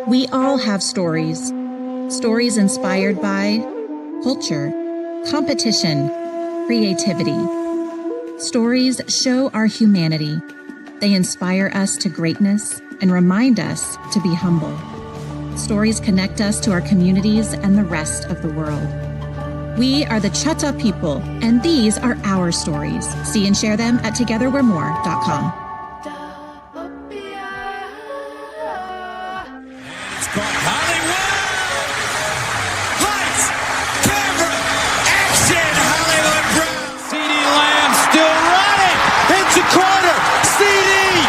We all have stories. Stories inspired by culture, competition, creativity. Stories show our humanity. They inspire us to greatness and remind us to be humble. Stories connect us to our communities and the rest of the world. We are the Chutta people, and these are our stories. See and share them at togetherwe'remore.com. It's caught Hollywood! Lights, camera, action! Hollywood Brown! CD Lamb still running! Hits a corner! CD!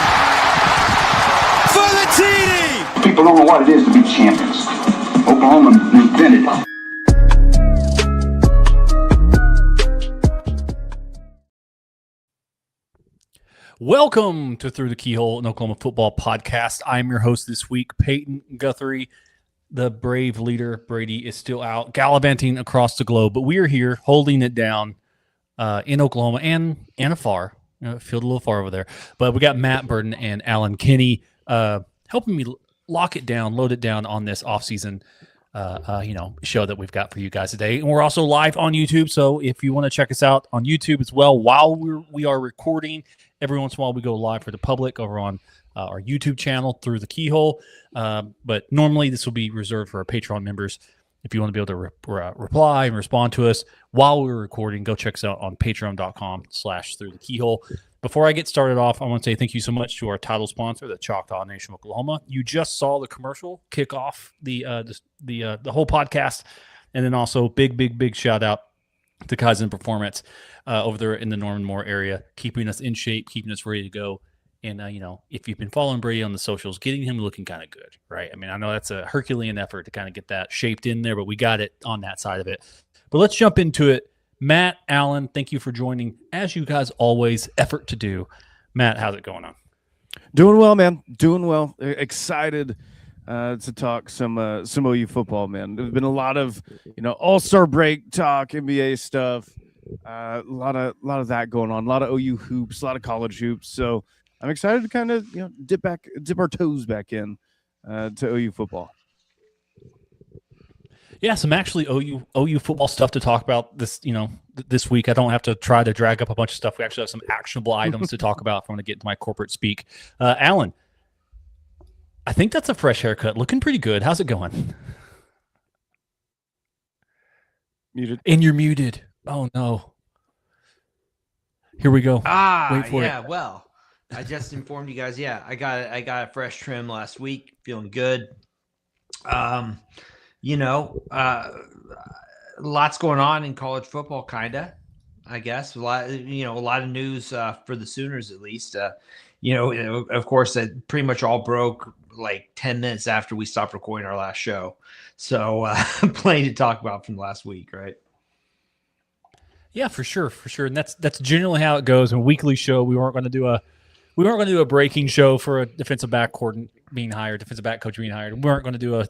For the TD! People don't know what it is to be champions. Oklahoma invented it. Welcome to Through the Keyhole, an Oklahoma football podcast. I'm your host this week, Peyton Guthrie. The brave leader, Brady, is still out gallivanting across the globe, but we are here holding it down in Oklahoma and afar. Feel a little far over there. But we got Matt Burton and Alan Kinney helping me lock it down, load it down on this offseason show that we've got for you guys today. And we're also live on YouTube, so if you want to check us out on YouTube as well while we are recording, every once in a while we go live for the public over on our YouTube channel Through the Keyhole. But normally this will be reserved for our Patreon members. If you want to be able to reply and respond to us while we're recording, go check us out on patreon.com/Through the Keyhole. Before I get started off, I want to say thank you so much to our title sponsor, the Choctaw Nation of Oklahoma. You just saw the commercial kick off the whole podcast. And then also big shout out to Kaizen Performance over there in the Norman Moore area, keeping us in shape, keeping us ready to go. And, if you've been following Brady on the socials, getting him looking kind of good, right? I mean, I know that's a Herculean effort to kind of get that shaped in there, but we got it on that side of it. But let's jump into it. Matt, Alan, thank you for joining, as you guys always effort to do. Matt, how's it going on? Doing well, man. Doing well. Excited to talk some OU football, man. There's been a lot of, all-star break talk, NBA stuff. A lot of that going on. A lot of OU hoops, a lot of college hoops. So I'm excited to kind of dip our toes back in to OU football. Yeah, some actually OU football stuff to talk about this this week. I don't have to try to drag up a bunch of stuff. We actually have some actionable items to talk about if I want to get into my corporate speak. Alan, I think that's a fresh haircut. Looking pretty good. How's it going? Muted. And you're muted. Oh no. Here we go. Wait for it. Well, I just informed you guys. Yeah, I got a fresh trim last week. Feeling good. Lots going on in college football, kinda. I guess a lot of news for the Sooners at least. Of course, it pretty much all broke like 10 minutes after we stopped recording our last show. So plenty to talk about from last week, right? Yeah, for sure. And that's generally how it goes. In a weekly show, we weren't going to do a breaking show for a defensive back coach being hired. We weren't going to do a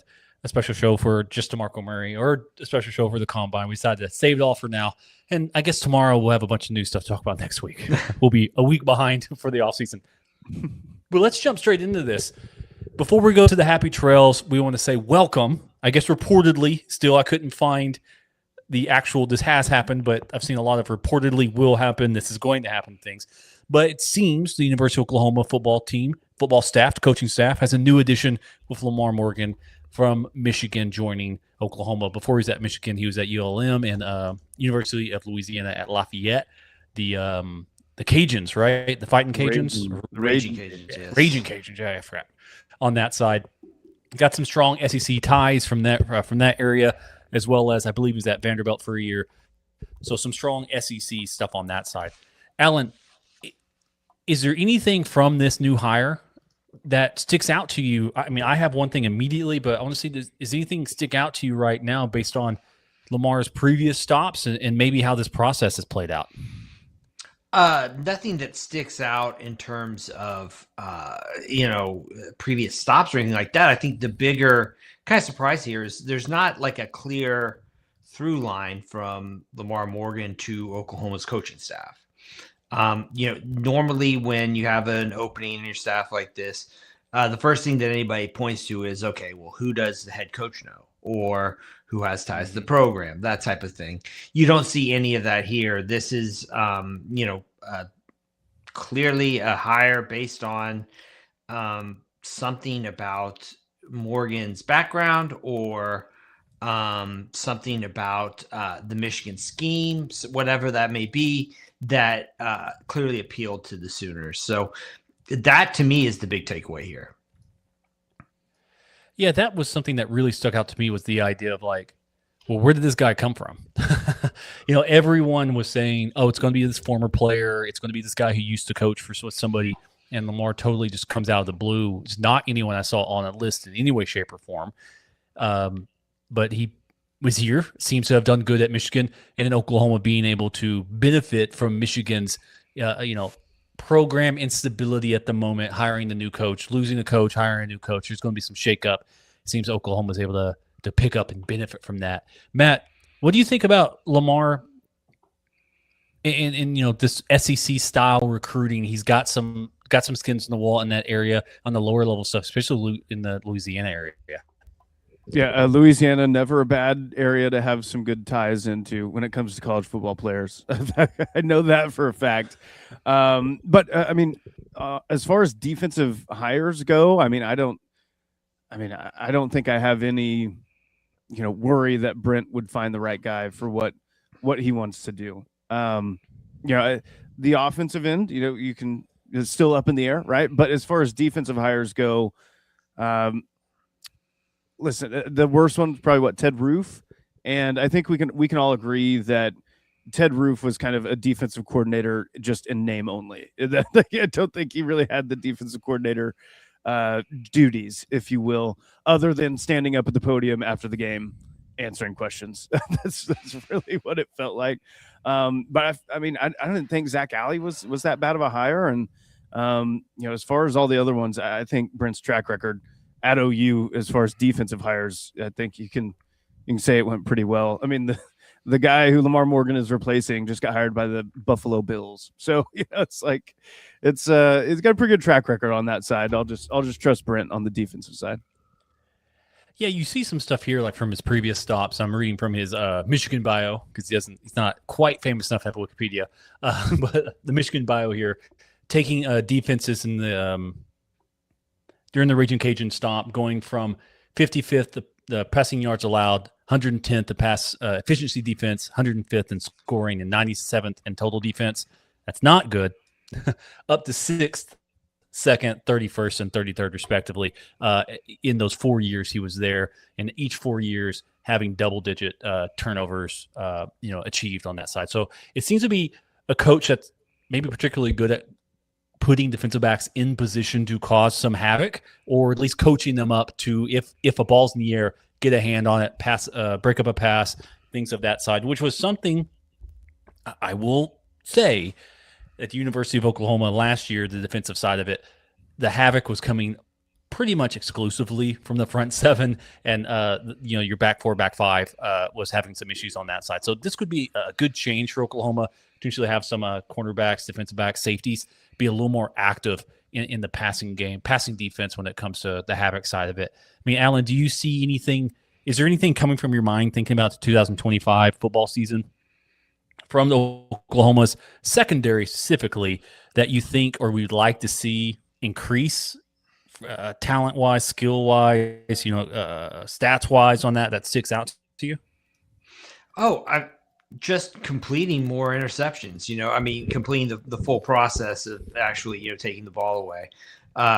special show for just DeMarco Murray or a special show for the Combine. We decided to save it all for now. And I guess tomorrow we'll have a bunch of new stuff to talk about next week. We'll be a week behind for the offseason. But let's jump straight into this. Before we go to the happy trails, we want to say welcome. I guess reportedly, still I couldn't find the actual this has happened, but I've seen a lot of reportedly will happen, this is going to happen things. But it seems the University of Oklahoma football staff, coaching staff, has a new addition with Lamar Morgan from Michigan joining Oklahoma. Before he was at Michigan, he was at ULM and University of Louisiana at Lafayette. The Cajuns, right? The Fighting Cajuns? Raging Cajuns, yes. Raging Cajuns, yeah, I forgot. On that side. Got some strong SEC ties from that area, as well as I believe he was at Vanderbilt for a year. So some strong SEC stuff on that side. Alan, is there anything from this new hire that sticks out to you? I mean, I have one thing immediately, but I want to see, does anything stick out to you right now based on Lamar's previous stops and maybe how this process has played out? Nothing that sticks out in terms of, previous stops or anything like that. I think the bigger kind of surprise here is there's not like a clear through line from Lamar Morgan to Oklahoma's coaching staff. Normally when you have an opening in your staff like this, the first thing that anybody points to is, okay, well, who does the head coach know, or who has ties to the program, that type of thing. You don't see any of that here. This is, clearly a hire based on something about Morgan's background, or something about the Michigan scheme, whatever that may be, that clearly appealed to the Sooners. So that to me is the big takeaway here. Yeah, that was something that really stuck out to me, was the idea of like, well, where did this guy come from? Everyone was saying, oh, it's going to be this former player. It's going to be this guy who used to coach for somebody. And Lamar totally just comes out of the blue. It's not anyone I saw on a list in any way, shape, or form. But he was here, seems to have done good at Michigan, and in Oklahoma being able to benefit from Michigan's, program instability at the moment, hiring the new coach, losing a coach, hiring a new coach. There's going to be some shakeup. It seems Oklahoma was able to pick up and benefit from that. Matt, what do you think about Lamar in this SEC style recruiting? He's got some skins in the wall in that area on the lower level stuff, especially in the Louisiana area. Yeah, Louisiana, never a bad area to have some good ties into when it comes to college football players. I know that for a fact. But as far as defensive hires go, I don't think I have any, worry that Brent would find the right guy for what he wants to do. The offensive end, it's still up in the air, right? But as far as defensive hires go, listen, the worst one's probably Ted Roof, and I think we can all agree that Ted Roof was kind of a defensive coordinator just in name only. I don't think he really had the defensive coordinator duties, if you will, other than standing up at the podium after the game answering questions. That's really what it felt like. But I didn't think Zach Alley was that bad of a hire, and as far as all the other ones, I think Brent's track record at OU as far as defensive hires, I think you can say it went pretty well. I mean, the guy who Lamar Morgan is replacing just got hired by the Buffalo Bills, so it's like it's got a pretty good track record on that side. I'll just trust Brent on the defensive side. Yeah, you see some stuff here like from his previous stops. I'm reading from his Michigan bio because he's not quite famous enough to have Wikipedia, but the Michigan bio here, taking defenses in the during the Raging Cajun stop, going from 55th the passing yards allowed, 110th the pass efficiency defense, 105th in scoring, and 97th in total defense. That's not good. Up to 6th, 2nd, 31st, and 33rd, respectively, in those 4 years he was there. And each 4 years having double-digit turnovers, achieved on that side. So it seems to be a coach that's maybe particularly good at putting defensive backs in position to cause some havoc, or at least coaching them up to, if a ball's in the air, get a hand on it, pass, break up a pass, things of that side, which was something I will say at the University of Oklahoma last year, the defensive side of it, the havoc was coming pretty much exclusively from the front seven, and your back four, back five was having some issues on that side. So this could be a good change for Oklahoma to actually have some cornerbacks, defensive backs, safeties be a little more active in the passing game, passing defense when it comes to the havoc side of it. I mean, Alan, do you see anything? Is there anything coming from your mind thinking about the 2025 football season from the Oklahoma's secondary specifically that you think or we'd like to see increase talent-wise, skill-wise, stats-wise on that sticks out to you? Oh, I just completing more interceptions, completing the full process of actually, taking the ball away.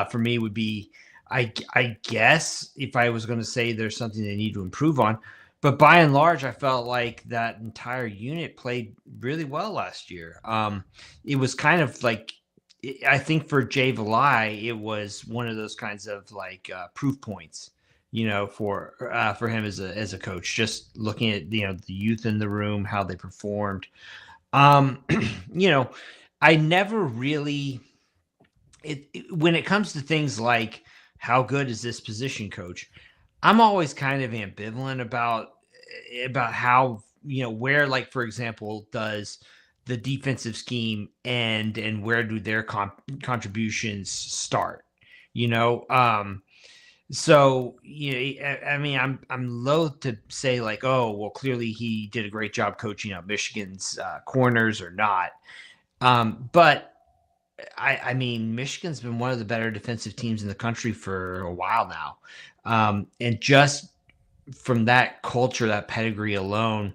For me would be, I guess if I was going to say there's something they need to improve on, but by and large, I felt like that entire unit played really well last year. It was kind of like, I think for Jay Valai, it was one of those kinds of like proof points, for him as a coach, just looking at, the youth in the room, how they performed. I never really, when it comes to things like how good is this position coach, I'm always kind of ambivalent about how, where, like, for example, does the defensive scheme end and where do their contributions start? you know. So I mean, I'm loath to say like, oh, well, clearly he did a great job coaching up Michigan's corners or not. But I mean, Michigan's been one of the better defensive teams in the country for a while now, and just from that culture, that pedigree alone,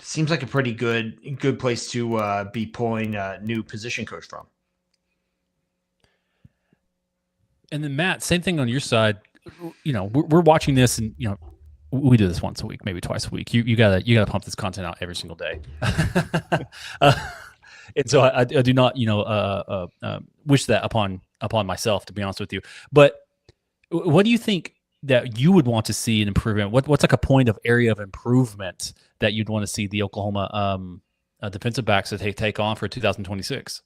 seems like a pretty good place to be pulling a new position coach from. And then Matt, same thing on your side. You know, we're watching this, and you know, we do this once a week, maybe twice a week. You gotta pump this content out every single day. And so I do not, you know, wish that upon myself, to be honest with you. But what do you think that you would want to see an improvement? What's like a point of area of improvement that you'd want to see the Oklahoma defensive backs to take on for 2026?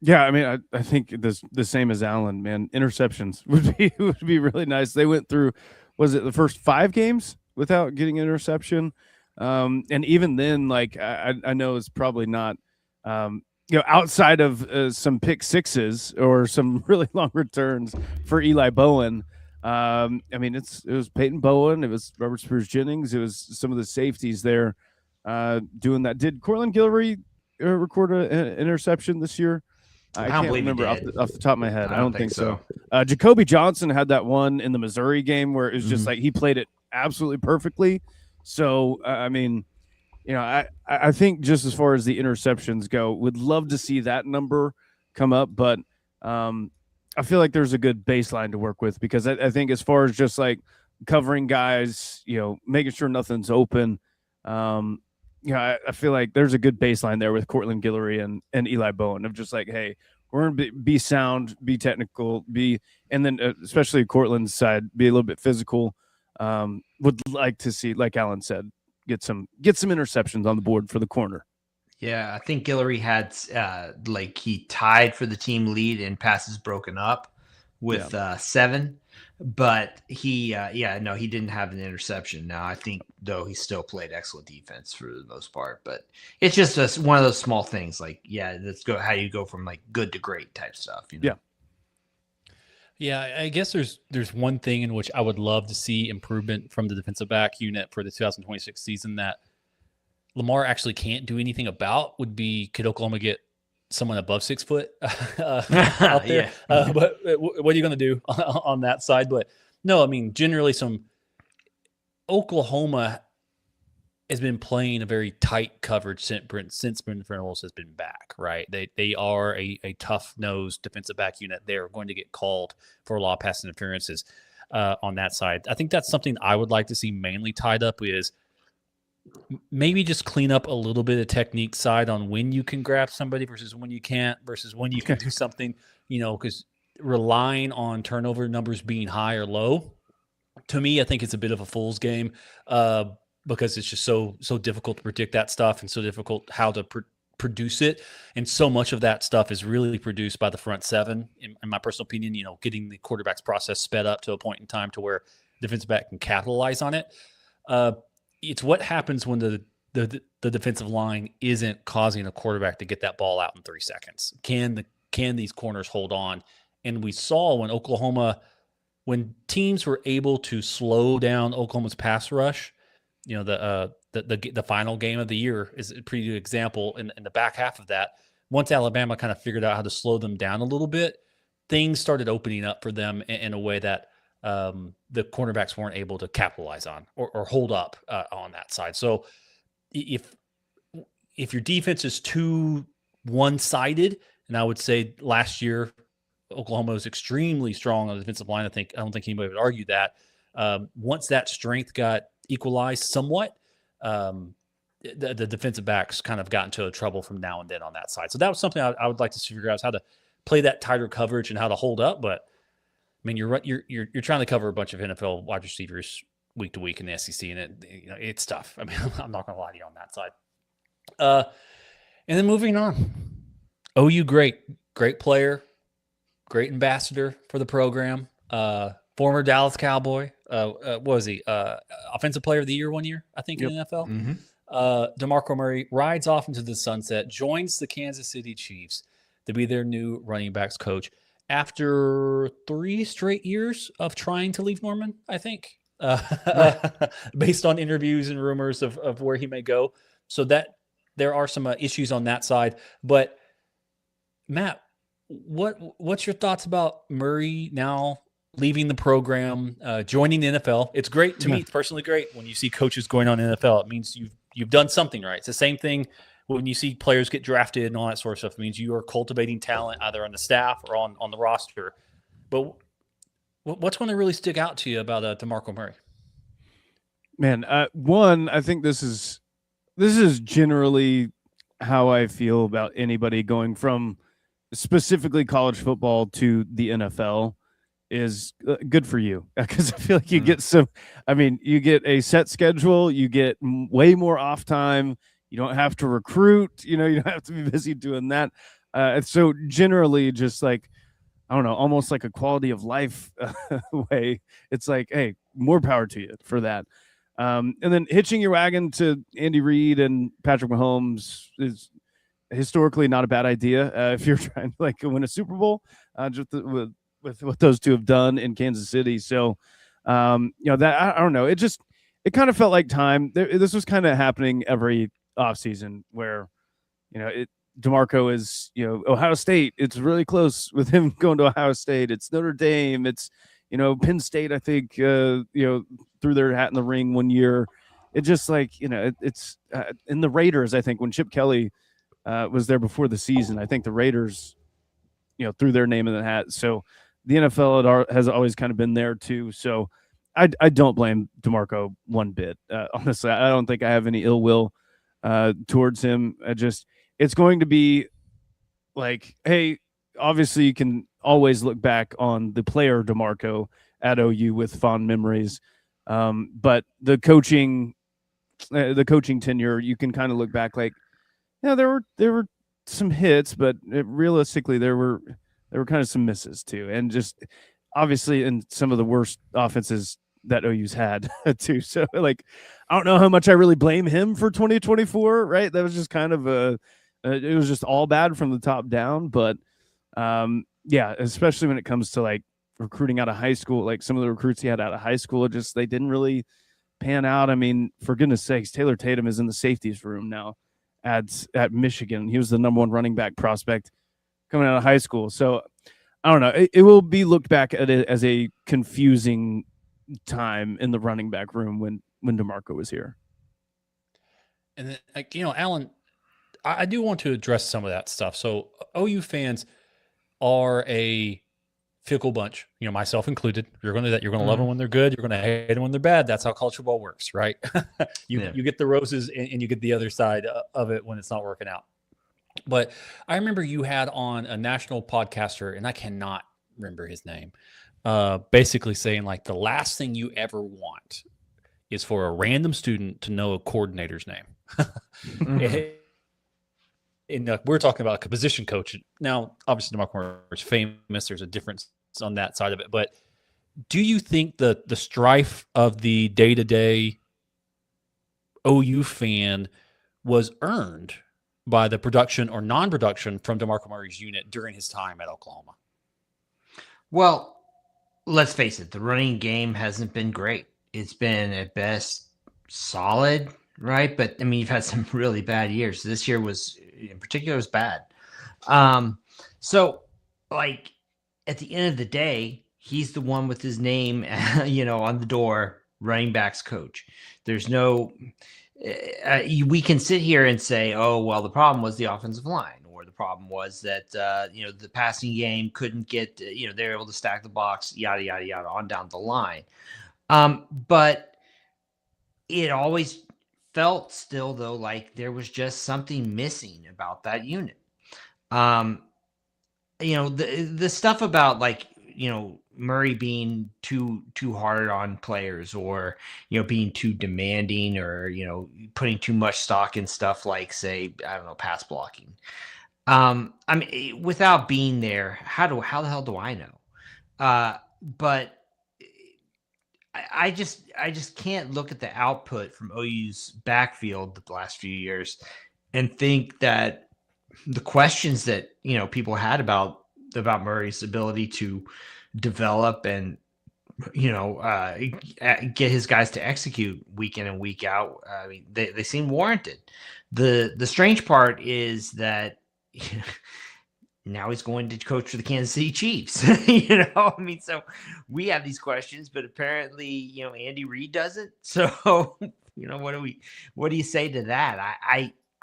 Yeah, I mean, I think the same as Allen, man. Interceptions would be really nice. They went through, was it the first 5 games without getting an interception? And even then, like I know it's probably not, you know, outside of some pick sixes or some really long returns for Eli Bowen. I mean, it was Peyton Bowen, it was Robert Spears Jennings, it was some of the safeties there doing that. Did Cortland Guillory record an interception this year? I can't remember off the top of my head. I don't think so. Jacoby Johnson had that one in the Missouri game where it was just like he played it absolutely perfectly. So, I mean, you know, I think just as far as the interceptions go, would love to see that number come up. But I feel like there's a good baseline to work with, because I think as far as just like covering guys, you know, making sure nothing's open, you know, I feel like there's a good baseline there with Cortland Guillory and Eli Bowen of just like, hey, we're going to be sound, be technical, and then especially Cortland's side, be a little bit physical. Would like to see, like Alan said, get some interceptions on the board for the corner. Yeah, I think Guillory had like he tied for the team lead in passes broken up with 7. But he didn't have an interception. Now, I think, though, he still played excellent defense for the most part. But it's just one of those small things. Like, yeah, let's go how you go from like good to great type stuff. You know? Yeah, I guess there's one thing in which I would love to see improvement from the defensive back unit for the 2026 season that Lamar actually can't do anything about. Would be, could Oklahoma get someone above 6 foot out there? But what are you going to do on that side? But no, I mean, generally Oklahoma has been playing a very tight coverage since Brent Venables has been back, right? They are a tough-nosed defensive back unit. They're going to get called for a lot of pass interferences on that side. I think that's something I would like to see mainly tied up is maybe just clean up a little bit of technique side on when you can grab somebody versus when you can't, versus when you can do something, you know, because relying on turnover numbers being high or low, to me, I think it's a bit of a fool's game because it's just so difficult to predict that stuff and so difficult how to produce it. And so much of that stuff is really produced by the front seven, in my personal opinion, you know, getting the quarterback's process sped up to a point in time to where defensive back can capitalize on it. It's what happens when the defensive line isn't causing a quarterback to get that ball out in 3 seconds. Can these corners hold on? And we saw when teams were able to slow down Oklahoma's pass rush, you know, the final game of the year is a pretty good example. In the back half of that, once Alabama kind of figured out how to slow them down a little bit, things started opening up for them in a way that the cornerbacks weren't able to capitalize on or hold up on that side. So if your defense is too one-sided, and I would say last year Oklahoma was extremely strong on the defensive line. I don't think anybody would argue that. Once that strength got equalized somewhat, the defensive backs kind of got into trouble from now and then on that side. So that was something I would like to figure out, is how to play that tighter coverage and how to hold up. But I mean, you're trying to cover a bunch of NFL wide receivers week to week in the SEC, and it's tough. I mean, I'm not going to lie to you on that side. And then moving on, OU, great player, great ambassador for the program. Former Dallas Cowboy. What was he? Offensive Player of the Year one year, I think, in the NFL. Mm-hmm. DeMarco Murray rides off into the sunset, joins the Kansas City Chiefs to be their new running backs coach. after 3 straight years of trying to leave Norman, I think, based on interviews and rumors of where he may go. So that there are some issues on that side. But Matt, what's your thoughts about Murray now leaving the program, joining the NFL? It's great to me. It's personally great when you see coaches going on NFL. It means you've done something right. It's the same thing when you see players get drafted and all that sort of stuff. It means you are cultivating talent either on the staff or on the roster. But what's going to really stick out to you about DeMarco Murray? Man, one, I think this is generally how I feel about anybody going from specifically college football to the NFL. Is good for you, because I feel like you get you get a set schedule, you get way more off time, you don't have to recruit, you don't have to be busy doing that. So generally just like, I don't know, almost like a quality of life way. It's like, hey, more power to you for that. And then hitching your wagon to Andy Reid and Patrick Mahomes is historically not a bad idea if you're trying to win a Super Bowl, just with what those two have done in Kansas City. So, that I don't know. It kind of felt like time. This was kind of happening every offseason where, DeMarco is, Ohio State. It's really close with him going to Ohio State. It's Notre Dame. It's, Penn State, I think, threw their hat in the ring one year. It just it's in the Raiders, I think, when Chip Kelly was there before the season, I think the Raiders, threw their name in the hat. So, the NFL has always kind of been there too. So I don't blame DeMarco one bit. Honestly, I don't think I have any ill will towards him. It's going to be like, hey, obviously you can always look back on the player DeMarco at OU with fond memories. But the coaching tenure, you can kind of look back like, there were some hits, but realistically there were kind of some misses too, and just obviously in some of the worst offenses that OU's had too. So I don't know how much I really blame him for 2024. Right, that was just kind of it was just all bad from the top down. But especially when it comes to recruiting out of high school, some of the recruits he had out of high school, they didn't really pan out. I mean, for goodness sakes, Taylor Tatum is in the safeties room now at Michigan. He was the number 1 running back prospect coming out of high school. So I don't know. It will be looked back at it as a confusing time in the running back room when DeMarco was here. And then, Alan, I do want to address some of that stuff. So OU fans are a fickle bunch, myself included. You're going to love them when they're good. You're going to hate them when they're bad. That's how college football works, right? You get the roses and you get the other side of it when it's not working out. But I remember you had on a national podcaster, and I cannot remember his name, basically saying the last thing you ever want is for a random student to know a coordinator's name. And we're talking about a position coach. Now, obviously, DeMarco Murray is famous. There's a difference on that side of it. But do you think the strife of the day-to-day OU fan was earned by the production or non-production from DeMarco Murray's unit during his time at Oklahoma? Well, let's face it, the running game hasn't been great. It's been at best solid, right? But I mean, you've had some really bad years. This year in particular was bad. So at the end of the day, he's the one with his name, on the door, running backs coach. There's no, we can sit here and say, oh, well, the problem was the offensive line, or the problem was that, the passing game couldn't get, they're able to stack the box, yada, yada, yada, on down the line. But it always felt still, though, like there was just something missing about that unit. The stuff about Murray being too hard on players, or being too demanding, or putting too much stock in stuff like, say, I don't know, pass blocking. I mean, without being there, how the hell do I know? But I just can't look at the output from OU's backfield the last few years and think that the questions that people had about about Murray's ability to develop and get his guys to execute week in and week out. I mean, they seem warranted. The strange part is that now he's going to coach for the Kansas City Chiefs. I mean, so we have these questions, but apparently, Andy Reid doesn't. So, what do you say to that?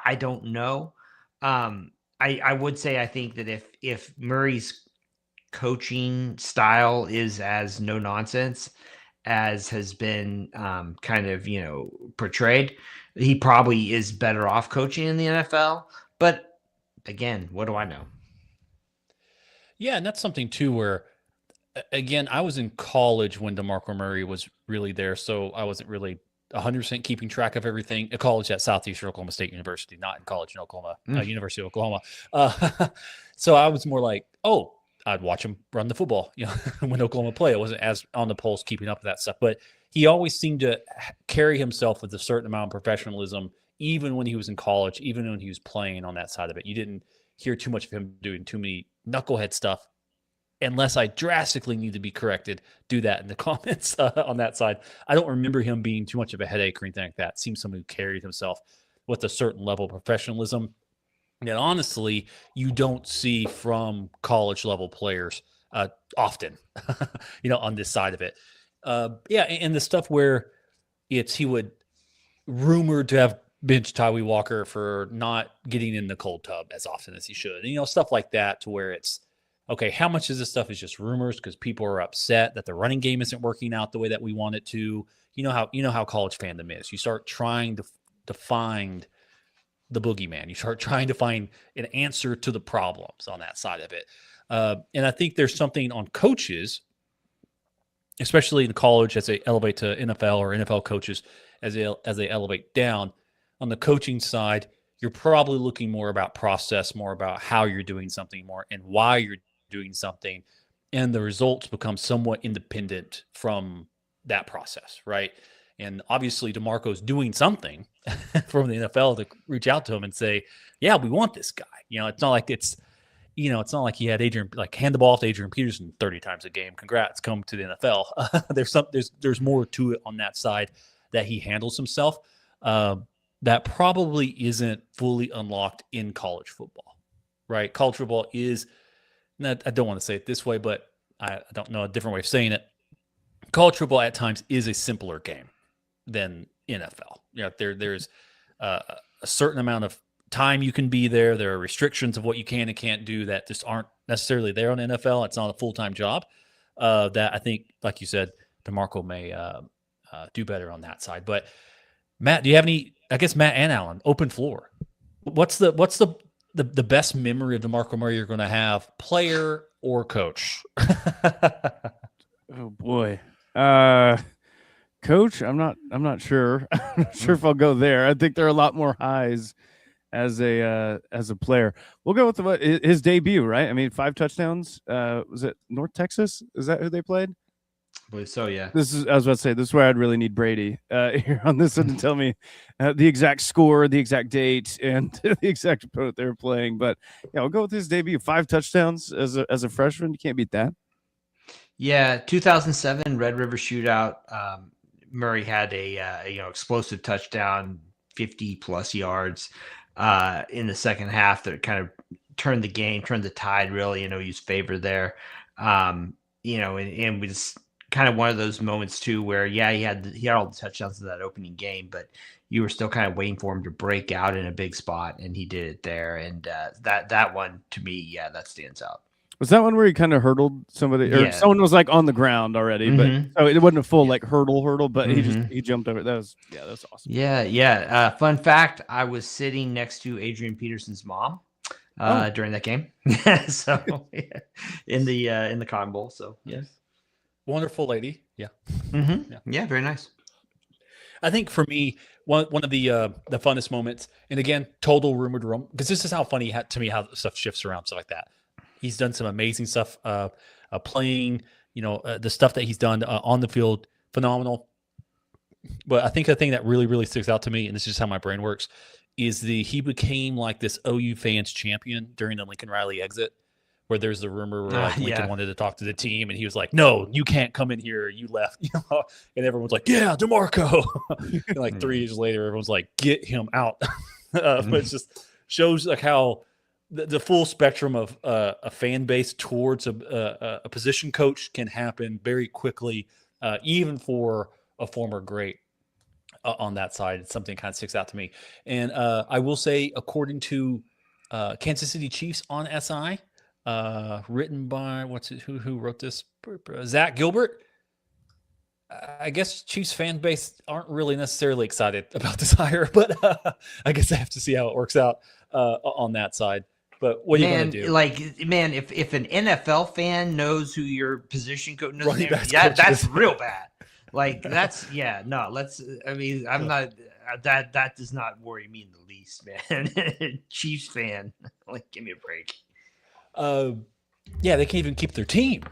I don't know. I would say I think that if Murray's coaching style is as no nonsense as has been kind of portrayed, he probably is better off coaching in the NFL. But again, what do I know? Yeah, and that's something too where, again, I was in college when DeMarco Murray was really there, so I wasn't really 100% keeping track of everything. At college at Southeastern Oklahoma State University, not in college in Oklahoma, University of Oklahoma. So I was more like, I'd watch him run the football, when Oklahoma played. I wasn't as on the pulse keeping up with that stuff, but he always seemed to carry himself with a certain amount of professionalism, even when he was in college, even when he was playing on that side of it. You didn't hear too much of him doing too many knucklehead stuff. Unless I drastically need to be corrected, do that in the comments on that side. I don't remember him being too much of a headache or anything like that. Seems someone who carried himself with a certain level of professionalism that honestly you don't see from college level players often, on this side of it. And the stuff where he would rumored to have benched Tyree Walker for not getting in the cold tub as often as he should. And, stuff like that to where it's, okay, how much of this stuff is just rumors because people are upset that the running game isn't working out the way that we want it to? You know how college fandom is. You start trying to find the boogeyman. You start trying to find an answer to the problems on that side of it. And I think there's something on coaches, especially in college as they elevate to NFL or NFL coaches as they elevate down. On the coaching side, you're probably looking more about process, more about how you're doing something more and why you're doing something. And the results become somewhat independent from that process, right? And obviously DeMarco's doing something from the NFL to reach out to him and say, yeah, we want this guy. It's not like it's not like he had hand the ball off to Adrian Peterson 30 times a game. Congrats, come to the NFL. There's more to it on that side that he handles himself. That probably isn't fully unlocked in college football, right? College football is, I don't want to say it this way, but I don't know a different way of saying it. College football at times is a simpler game than NFL. There's a certain amount of time you can be there. There are restrictions of what you can and can't do that just aren't necessarily there on NFL. It's not a full-time job that I think, like you said, DeMarco may do better on that side. But Matt, do you have any? I guess Matt and Alan, open floor. What's the best memory of DeMarco Murray you're going to have, player or coach? Oh boy, coach. I'm not sure. I'm not sure if I'll go there. I think there are a lot more highs as a player. We'll go with his debut, right? I mean, 5 touchdowns. Was it North Texas? Is that who they played? I believe so, yeah. I was about to say, this is where I'd really need Brady here on this one to tell me the exact score, the exact date, and the exact opponent they were playing. But yeah, I'll go with his debut. 5 touchdowns as a freshman. You can't beat that. Yeah, 2007 Red River Shootout. Murray had a explosive touchdown, 50+ yards in the second half that kind of turned the game, turned the tide. Really, he was favored there. And was kind of one of those moments too where he had all the touchdowns in that opening game, but you were still kind of waiting for him to break out in a big spot, and he did it there. And that one to me, that stands out. Was that one where he kind of hurdled somebody, or someone was like on the ground already, but it wasn't a full like hurdle, but he jumped over. That was awesome. Yeah. Fun fact: I was sitting next to Adrian Peterson's mom during that game. So in the Cotton Bowl. So yes. Wonderful lady. Yeah. Yeah, very nice. I think for me, one of the funnest moments, and again, total rumor to Rome, because this is how funny to me how stuff shifts around, stuff like that. He's done some amazing stuff, playing, the stuff that he's done on the field, phenomenal. But I think the thing that really, really sticks out to me, and this is just how my brain works, is he became like this OU fans champion during the Lincoln Riley exit, where there's the rumor where like Lincoln Yeah. wanted to talk to the team, and he was like, "No, you can't come in here. You left." And everyone's like, "Yeah, DeMarco." And like 3 years later, everyone's like, "Get him out." But it just shows like how the full spectrum of a fan base towards a position coach can happen very quickly, even for a former great. On that side, it's something kind of sticks out to me. And I will say, according to Kansas City Chiefs on SI, written by who wrote this? Zach Gilbert. I guess Chiefs fan base aren't really necessarily excited about this hire, but I guess I have to see how it works out on that side. But what are you going to do? Man, if an NFL fan knows who your position coach knows, that's real bad. Like that's I mean, I'm not that does not worry me in the least, man. Chiefs fan, like give me a break. Yeah, they can't even keep their team.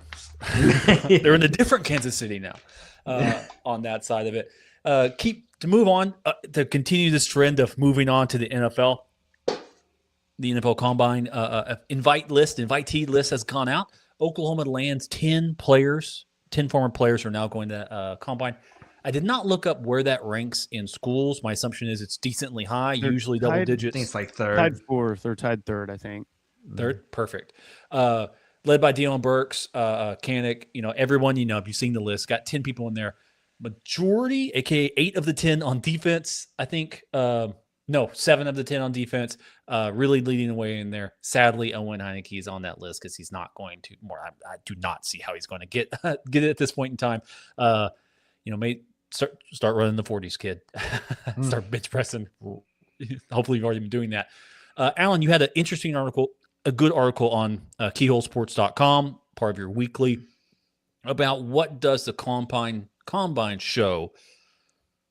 They're in a different Kansas City now. On that side of it, to move on to continue this trend of moving on to the NFL. The NFL Combine invitee list has gone out. Oklahoma lands 10 players. 10 former players are now going to Combine. I did not look up where that ranks in schools. My assumption is it's decantly high, usually double digits. I think it's like third. Tied fourth or tied third, I think. Third? Perfect. Led by Deion Burks, Kanik, everyone, if you've seen the list, got 10 people in there. Majority, aka 8 of the 10 on defense, I think. 7 of the 10 on defense, really leading the way in there. Sadly, Owen Heineke is on that list because he's not going to more. I do not see how he's going to get it at this point in time. May start running the 40s, kid. Start bench pressing. Hopefully, you've already been doing that. Alan, you had an interesting article, a good article on keyholesports.com, part of your weekly, about what does the combine show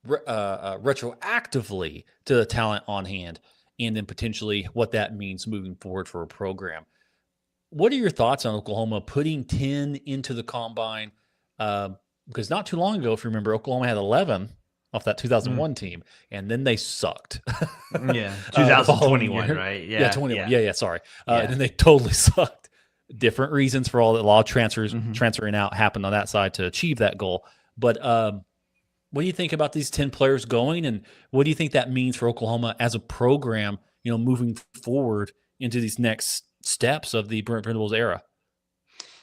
retroactively to the talent on hand, and then potentially what that means moving forward for a program. What are your thoughts on Oklahoma putting 10 into the combine? Because not too long ago, if you remember, Oklahoma had 11 off that 2001 team, and then they sucked. Yeah, 2021, right? Yeah, 21. Yeah, sorry. And then they totally sucked. Different reasons for all that. A lot of transfers transferring out happened on that side to achieve that goal. But what do you think about these 10 players going, and what do you think that means for Oklahoma as a program, moving forward into these next steps of the Brent Venables era?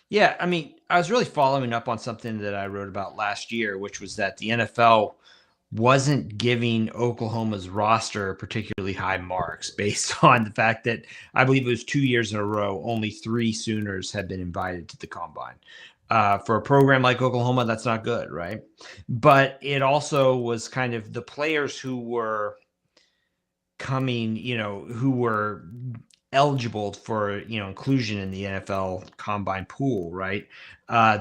Yeah, I mean, I was really following up on something that I wrote about last year, which was that the NFL wasn't giving Oklahoma's roster particularly high marks based on the fact that I believe it was 2 years in a row, only 3 Sooners had been invited to the Combine. For a program like Oklahoma, that's not good, right? But it also was kind of the players who were coming, who were eligible for, inclusion in the NFL Combine pool, right?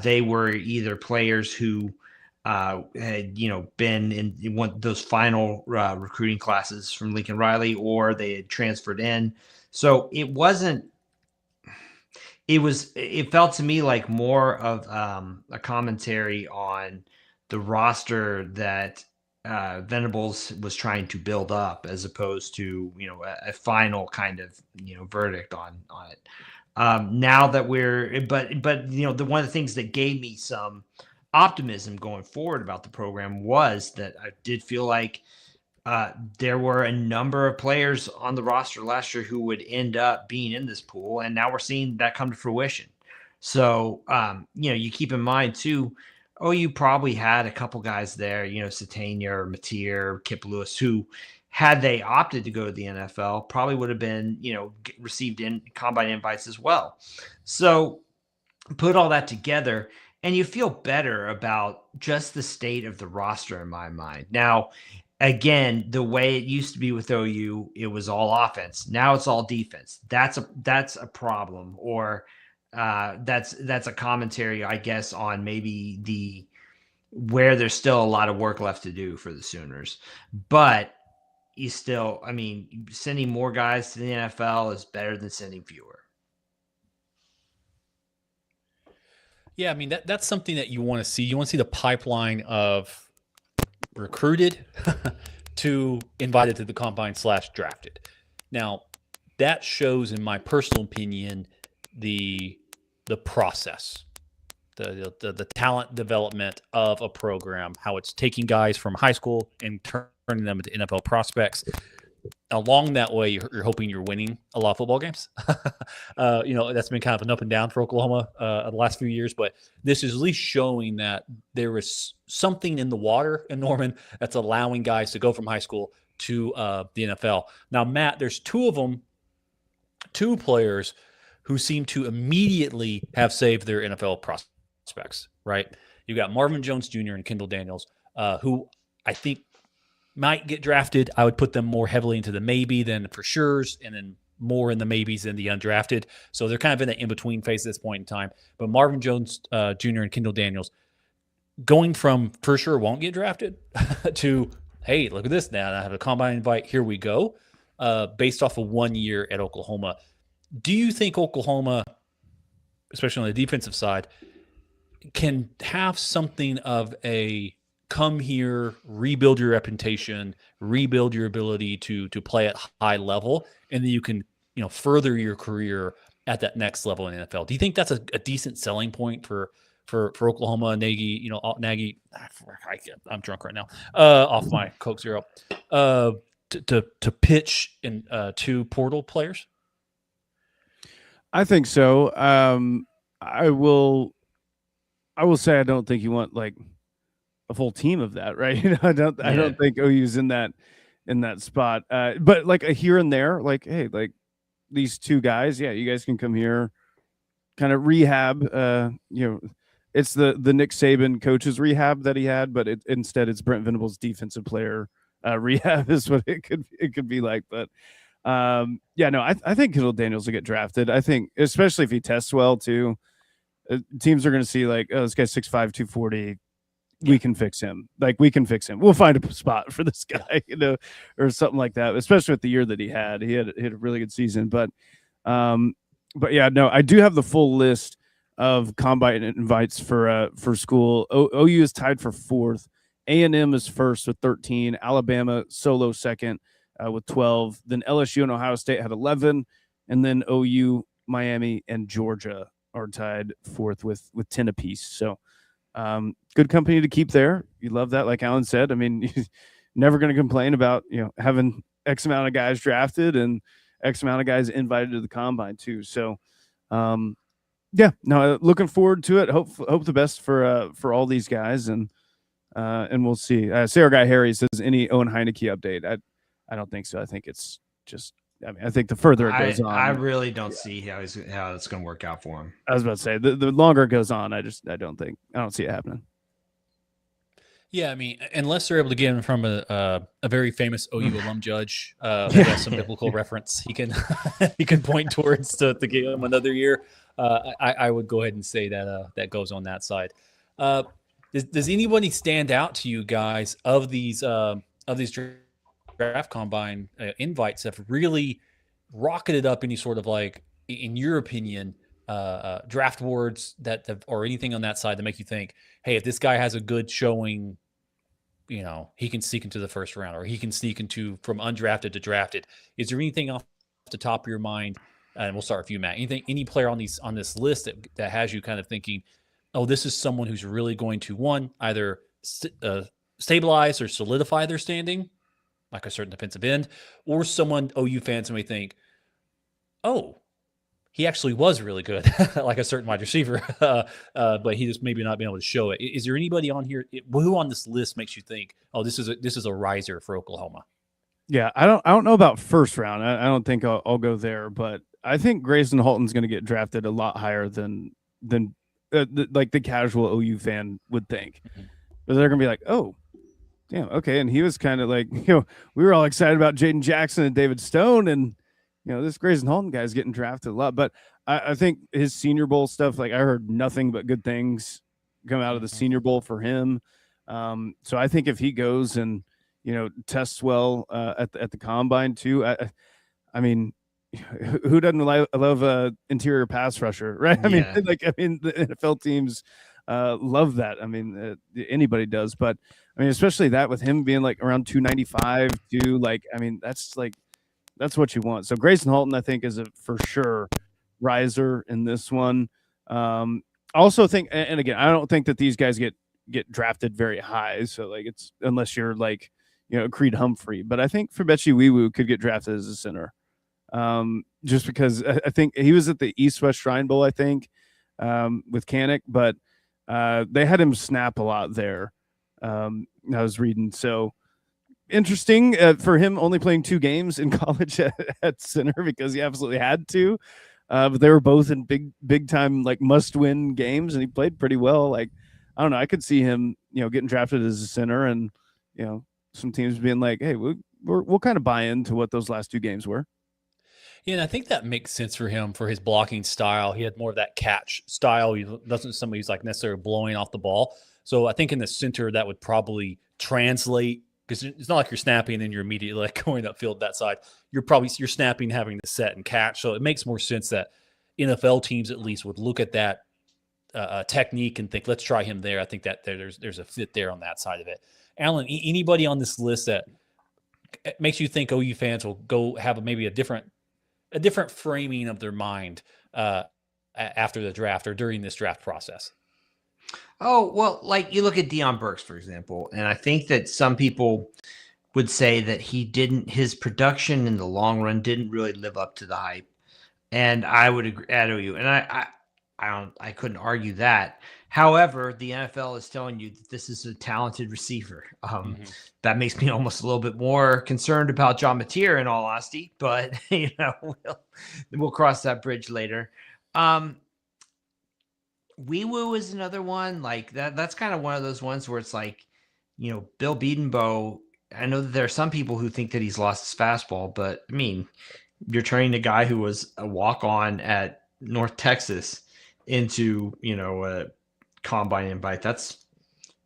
They were either players who had, been in one those final recruiting classes from Lincoln Riley, or they had transferred in. So it felt to me like more of a commentary on the roster that Venables was trying to build up, as opposed to a final kind of verdict on it. Now that the one of the things that gave me some optimism going forward about the program was that I did feel like there were a number of players on the roster last year who would end up being in this pool, and now we're seeing that come to fruition. So, you keep in mind too, you probably had a couple guys there, Satania or Mateer, Kip Lewis, who, had they opted to go to the NFL, probably would have been, received in combine invites as well. So put all that together, and you feel better about just the state of the roster in my mind. Now, again, the way it used to be with OU, it was all offense. Now it's all defense. That's a problem, or that's a commentary, I guess, on maybe where there's still a lot of work left to do for the Sooners. But you still, I mean, sending more guys to the NFL is better than sending fewer. Yeah, I mean, that's something that you want to see. You want to see the pipeline of recruited to invited to the combine / drafted. Now, that shows, in my personal opinion, the process, the talent development of a program, how it's taking guys from high school and turning them into NFL prospects. Along that way, you're hoping you're winning a lot of football games. That's been kind of an up and down for Oklahoma the last few years, but this is at least showing that there is something in the water in Norman that's allowing guys to go from high school to the NFL. Now, Matt, there's two players who seem to immediately have saved their NFL prospects, right? You got Marvin Jones Jr. and Kendall Daniels, who I think might get drafted. I would put them more heavily into the maybe than for sure's, and then more in the maybes than the undrafted. So they're kind of in the in-between phase at this point in time. But Marvin Jones Jr. and Kendall Daniels going from for sure won't get drafted to, hey, look at this now. I have a combine invite. Here we go. Based off of 1 year at Oklahoma. Do you think Oklahoma, especially on the defensive side, can have something of a come here, rebuild your reputation, rebuild your ability to play at high level, and then you can further your career at that next level in the NFL? Do you think that's a decent selling point for Oklahoma? Nagy, Nagy, I'm drunk right now, off my Coke Zero, to pitch in two portal players? I think so. I will say I don't think you want like a full team of that, right? I don't think OU's in that spot. But like a here and there, like, hey, like these two guys, yeah, you guys can come here, kind of rehab. It's the Nick Saban coach's rehab that he had, but instead it's Brent Venables' defensive player rehab is what it could be like. But I think Kendall Daniels will get drafted. I think, especially if he tests well too, teams are going to see like, oh, this guy's 6'5", 240. We can fix him. We'll find a spot for this guy, or something like that. Especially with the year that he had a really good season. But yeah, no, I do have the full list of combine invites for school. OU is tied for 4th. A&M is first with 13. Alabama solo second with 12. Then LSU and Ohio State had 11, and then OU, Miami, and Georgia are tied 4th with 10 apiece. So good company to keep there. You love that, like Alan said. I mean, you're never going to complain about having X amount of guys drafted and X amount of guys invited to the combine too. So looking forward to it. Hope the best for all these guys, and we'll see. See, our guy Harry says, any Owen Heineke update? I don't think so. I think it's just, I think the further it goes on, I really don't see how it's going to work out for him. I was about to say the longer it goes on, I don't see it happening. Yeah, I mean, unless they're able to get him from a very famous OU alum judge who has some biblical reference, he can point towards to get him another year. I would go ahead and say that goes on that side. Does anybody stand out to you guys of these draft combine invites that have really rocketed up any sort of, like, in your opinion, draft boards or anything on that side that make you think, hey, if this guy has a good showing, he can sneak into the first round, or he can sneak into from undrafted to drafted? Is there anything off the top of your mind? And we'll start with you, Matt. Any player on this list that has you kind of thinking, oh, this is someone who's really going to either stabilize or solidify their standing, like a certain defensive end, or someone OU fans may think, oh, he actually was really good, like a certain wide receiver, but he just maybe not being able to show it. Is there anybody on here who on this list makes you think, oh, this is a riser for Oklahoma? Yeah, I don't know about first round. I don't think I'll go there, but I think Grayson Halton's going to get drafted a lot higher than like the casual OU fan would think. Mm-hmm. But they're going to be like, oh, damn, okay. And he was kind of like, we were all excited about Jaden Jackson and David Stone, and this Grayson Halton guy's getting drafted a lot. But I think his Senior Bowl stuff, like, I heard nothing but good things come out of the Senior Bowl for him. So I think if he goes and tests well at the combine too, I mean, who doesn't love a interior pass rusher, right? I mean, the NFL teams love that. I mean, anybody does, but I mean, especially that with him being like around 295 too. Like, I mean, that's what you want. So Grayson Halton, I think, is for sure riser in this one. Also think, and again, I don't think that these guys get drafted very high. So like it's unless you're like, Creed Humphrey, but I think Fabechi Wiwu could get drafted as a center. Just because I think he was at the East-West Shrine Bowl, I think, with Kanik, but they had him snap a lot there. I was reading. So interesting for him only playing 2 games in college at center because he absolutely had to. But they were both in big time, like must-win games, and he played pretty well. Like, I don't know. I could see him, getting drafted as a center and, some teams being like, hey, we'll kind of buy into what those last 2 games were. Yeah, and I think that makes sense for him for his blocking style. He had more of that catch style. He doesn't somebody who's like necessarily blowing off the ball. So I think in the center that would probably translate because it's not like you're snapping and then you're immediately like going upfield that side. You're snapping, having to set and catch. So it makes more sense that NFL teams at least would look at that technique and think, let's try him there. I think that there's a fit there on that side of it. Alan, anybody on this list that makes you think OU fans will go have maybe a different framing of their mind after the draft or during this draft process? Oh, well, like you look at Deion Burks, for example, and I think that some people would say that his production in the long run didn't really live up to the hype. And I would agree at OU. And I couldn't argue that. However, the NFL is telling you that this is a talented receiver. That makes me almost a little bit more concerned about John Mateer, in all honesty. But we'll cross that bridge later. Wiwu is another one like that. That's kind of one of those ones where it's like, Bill Bedenbaugh. I know that there are some people who think that he's lost his fastball, but I mean, you're turning a guy who was a walk-on at North Texas into, a combine invite. That's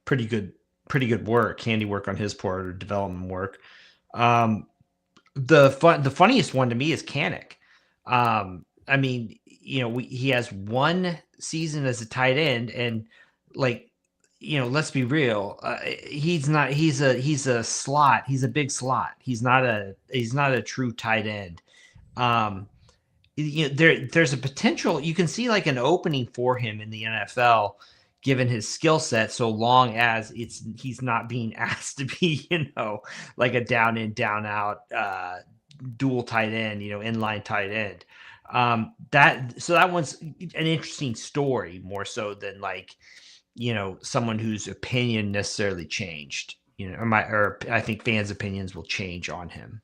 pretty good work, handiwork on his part, or development work. The funniest one to me is Kanik. I mean, he has one season as a tight end, and let's be real. He's a slot. He's a big slot. He's not a true tight end. There's a potential. You can see like an opening for him in the NFL, given his skill set, so long as he's not being asked to be, like a down in, down out, dual tight end, inline tight end. That one's an interesting story, more so than someone whose opinion necessarily changed. I think fans' opinions will change on him.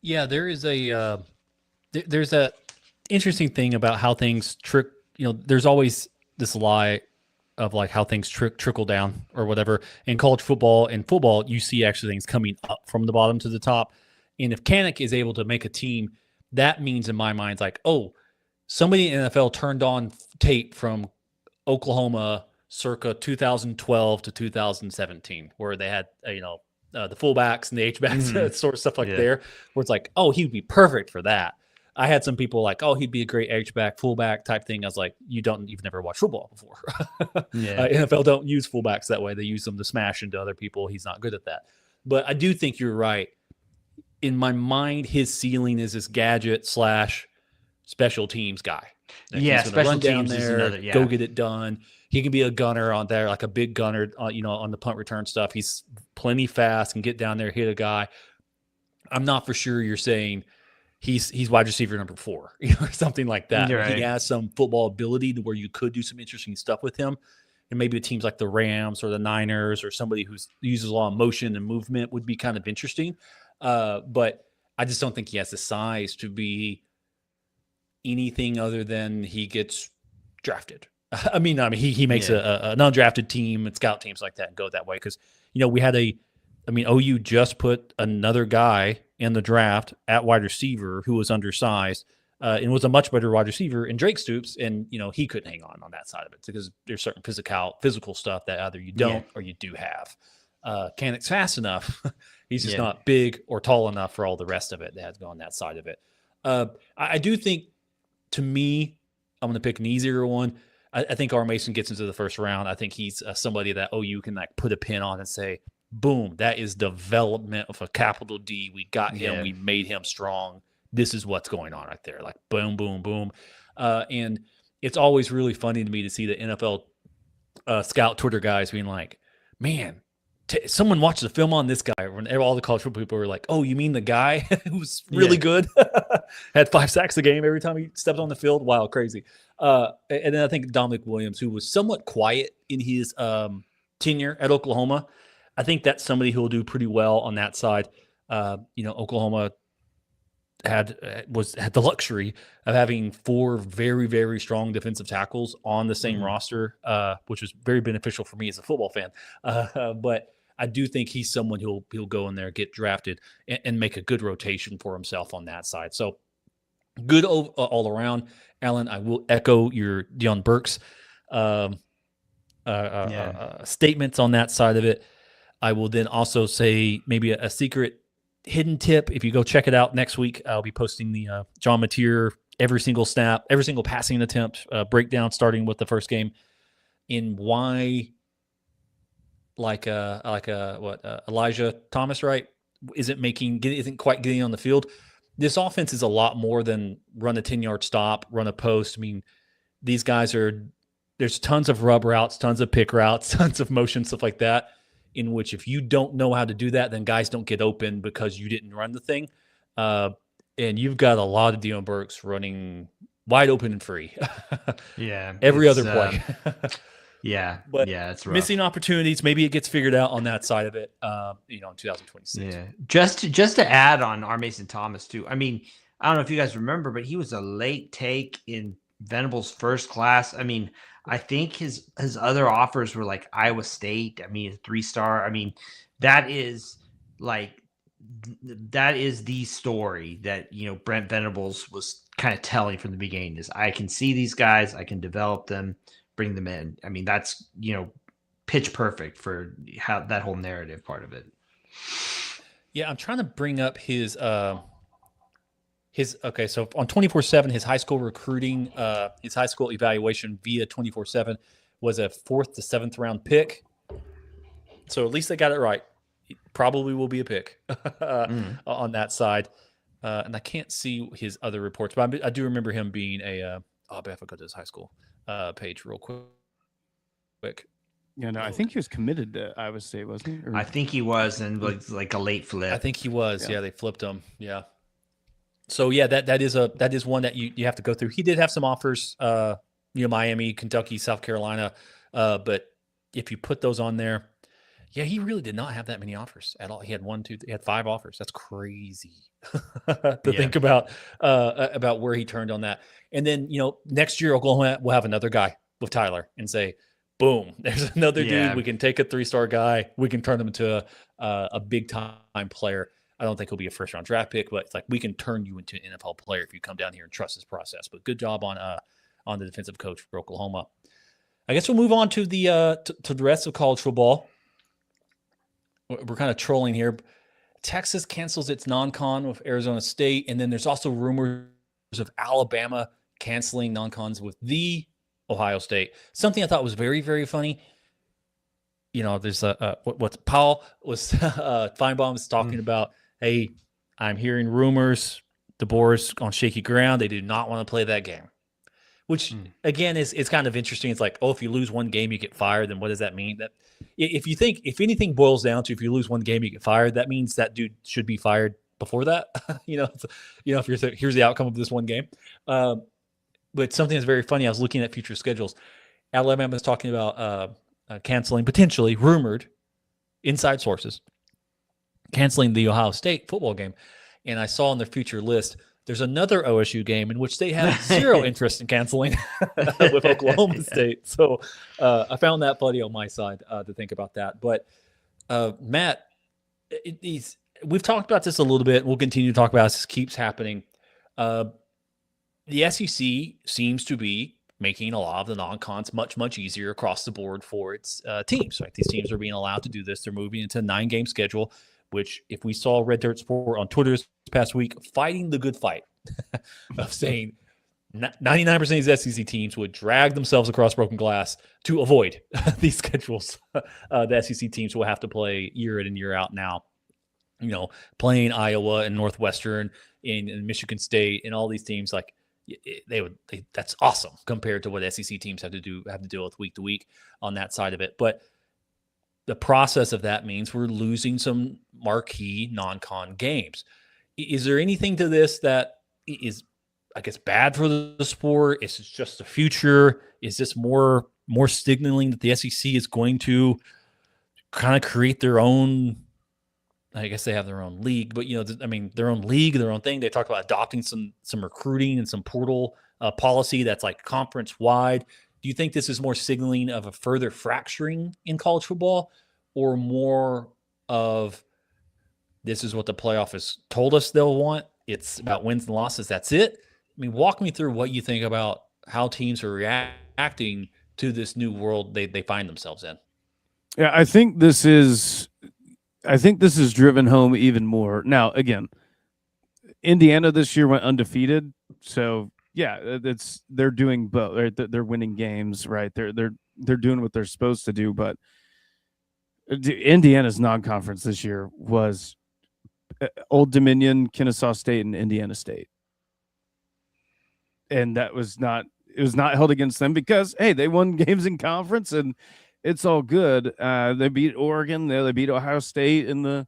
Yeah, there is there's a interesting thing about how things trick. There's always this lie of like how things trickle down or whatever. In college football and football, you see actually things coming up from the bottom to the top. And if Kanik is able to make a team, that means in my mind, like, oh, somebody in the NFL turned on tape from Oklahoma circa 2012 to 2017, where they had, the fullbacks and the H-backs, sort of stuff like there, where it's like, oh, he'd be perfect for that. I had some people like, oh, he'd be a great H-back, fullback type thing. I was like, you've never watched football before. NFL don't use fullbacks that way. They use them to smash into other people. He's not good at that. But I do think you're right. In my mind, his ceiling is this gadget / special teams guy. He's special run down teams there, go get it done. He can be a gunner on there, like a big gunner, on the punt return stuff. He's plenty fast, can get down there, hit a guy. I'm not for sure you're saying he's wide receiver number 4, or something like that. Right. He has some football ability to where you could do some interesting stuff with him. And maybe the teams like the Rams or the Niners or somebody who uses a lot of motion and movement would be kind of interesting. But I just don't think he has the size to be anything other than he gets drafted. I mean, he makes an undrafted team and scout teams like that and go that way. Because, we had OU just put another guy in the draft at wide receiver who was undersized and was a much better wide receiver in Drake Stoops. And, he couldn't hang on that side of it because there's certain physical stuff that either you don't or you do have. Kanik's fast enough. He's just not big or tall enough for all the rest of it that has gone that side of it. I do think, to me, I'm going to pick an easier one. I think R. Mason gets into the first round. I think he's somebody that OU can put a pin on and say, boom, that is development of a capital D. We got him. We made him strong. this is what's going on right there. Like boom, boom, boom. And it's always really funny to me to see the NFL scout Twitter guys being like, man, someone watched the film on this guy. When all the college football people were like, oh, you mean the guy who was really good? Had 5 sacks a game every time he stepped on the field? Wow, crazy. And then I think Dominic Williams, who was somewhat quiet in his tenure at Oklahoma, I think that's somebody who will do pretty well on that side. Oklahoma had the luxury of having 4 very, very strong defensive tackles on the same roster, which was very beneficial for me as a football fan. But I do think he's someone who'll go in there, get drafted, and make a good rotation for himself on that side. So good all around. Alan, I will echo your Deion Burks statements on that side of it. I will then also say maybe a secret hidden tip. If you go check it out next week, I'll be posting the John Mateer every single snap, every single passing attempt breakdown, starting with the first game, in why Elijah Thomas, right, isn't quite getting on the field. This offense is a lot more than run a 10-yard stop, run a post. I mean, these guys there's tons of rub routes, tons of pick routes, tons of motion, stuff like that, in which if you don't know how to do that, then guys don't get open because you didn't run the thing. And you've got a lot of Deion Burks running wide open and free. Every other play. It's rough. Missing opportunities. Maybe it gets figured out on that side of it. In 2026. Yeah. Just to add on R. Mason Thomas too. I mean, I don't know if you guys remember, but he was a late take in Venables' first class. I mean, I think his other offers were like Iowa State. I mean, a 3-star. I mean, that is the story that, Brent Venables was kind of telling from the beginning, is I can see these guys, I can develop them, bring them in. I mean, that's, pitch perfect for how that whole narrative part of it. Yeah. I'm trying to bring up his okay. So on 24/7, his high school recruiting, his high school evaluation via 24/7 was a 4th to 7th round pick. So at least they got it right. He probably will be a pick on that side. And I can't see his other reports, but I do remember him being I bet if I go to his high school page real quick. Yeah, no, I think he was committed to Iowa State, wasn't he? I think he was, and like a late flip. I think he was. Yeah, they flipped him. Yeah. So yeah, that is one that you have to go through. He did have some offers, Miami, Kentucky, South Carolina, but if you put those on there, yeah, he really did not have that many offers at all. He had he had 5 offers. That's crazy to think about where he turned on that. And then next year Oklahoma will have another guy with Tyler and say, boom, there's another dude. We can take a 3-star guy. We can turn him into a big time player. I don't think he'll be a 1st-round draft pick, but it's like we can turn you into an NFL player if you come down here and trust this process. But good job on the defensive coach for Oklahoma. I guess we'll move on to the to the rest of college football. We're kind of trolling here. Texas cancels its non-con with Arizona State, and then there's also rumors of Alabama canceling non-cons with the Ohio State. Something I thought was very, very funny. There's what Paul was Feinbaum was talking about. Hey, I'm hearing rumors. The Boars on shaky ground. They do not want to play that game, which again is kind of interesting. It's like, if you lose one game, you get fired. Then what does that mean? That if anything boils down to if you lose one game, you get fired. That means that dude should be fired before that. If here's the outcome of this one game. But something that's very funny. I was looking at future schedules. Alabama is talking about canceling, potentially rumored, inside sources, canceling the Ohio State football game. And I saw on their future list, there's another OSU game in which they have zero interest in canceling with Oklahoma State. So I found that funny on my side to think about that. But Matt, we've talked about this a little bit. We'll continue to talk about this. This keeps happening. The SEC seems to be making a lot of the non-cons much, much easier across the board for its teams. Right? These teams are being allowed to do this. They're moving into a 9-game schedule, which if we saw Red Dirt Sport on Twitter this past week, fighting the good fight of saying 99% of these SEC teams would drag themselves across broken glass to avoid these schedules. The SEC teams will have to play year in and year out now. you know, playing Iowa and Northwestern and Michigan State and all these teams, like that's awesome compared to what SEC teams have to deal with week to week on that side of it. But the process of that means we're losing some marquee non-con games. Is there anything to this that is, I guess, bad for the sport? Is it just the future? Is this more signaling that the SEC is going to kind of create their own? I guess they have their own league, but their own league, their own thing. They talked about adopting some recruiting and some portal policy that's like conference wide. Do you think this is more signaling of a further fracturing in college football, or more of this is what the playoff has told us they'll want? It's about wins and losses. That's it. I mean, walk me through what you think about how teams are reacting to this new world they find themselves in. Yeah, I think this is driven home even more. Now, again, Indiana this year went undefeated, so yeah, they're doing both. Right? They're winning games, right? They're doing what they're supposed to do. But Indiana's non-conference this year was Old Dominion, Kennesaw State, and Indiana State, and it was not held against them because hey, they won games in conference and it's all good. They beat Oregon. They beat Ohio State in the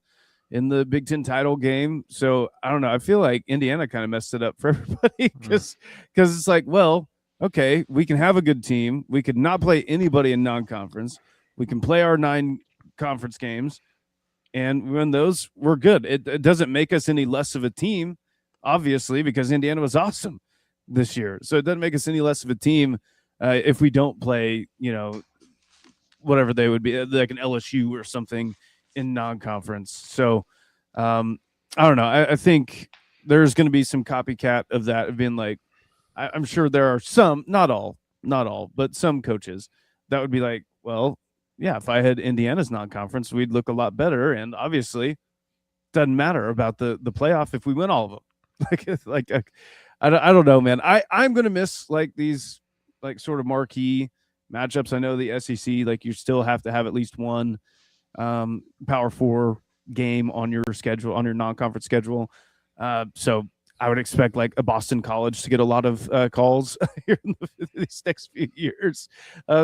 Big Ten title game. So I don't know. I feel like Indiana kind of messed it up for everybody because it's like, well, okay, we can have a good team. We could not play anybody in non-conference. We can play our 9 conference games, and when those, we're good. It doesn't make us any less of a team, obviously, because Indiana was awesome this year. So it doesn't make us any less of a team if we don't play, whatever they would be, like an LSU or something in non-conference. So I don't know. I think there's going to be some copycat of that, of being like, I'm sure there are some, not all, but some coaches that would be like, well, yeah, if I had Indiana's non-conference, we'd look a lot better. And obviously doesn't matter about the playoff if we win all of them. I don't know, man. I'm going to miss like these like sort of marquee matchups. I know the SEC, like you still have to have at least one Power 4 game on your schedule, on your non-conference schedule. So I would expect like a Boston College to get a lot of calls here in these next few years,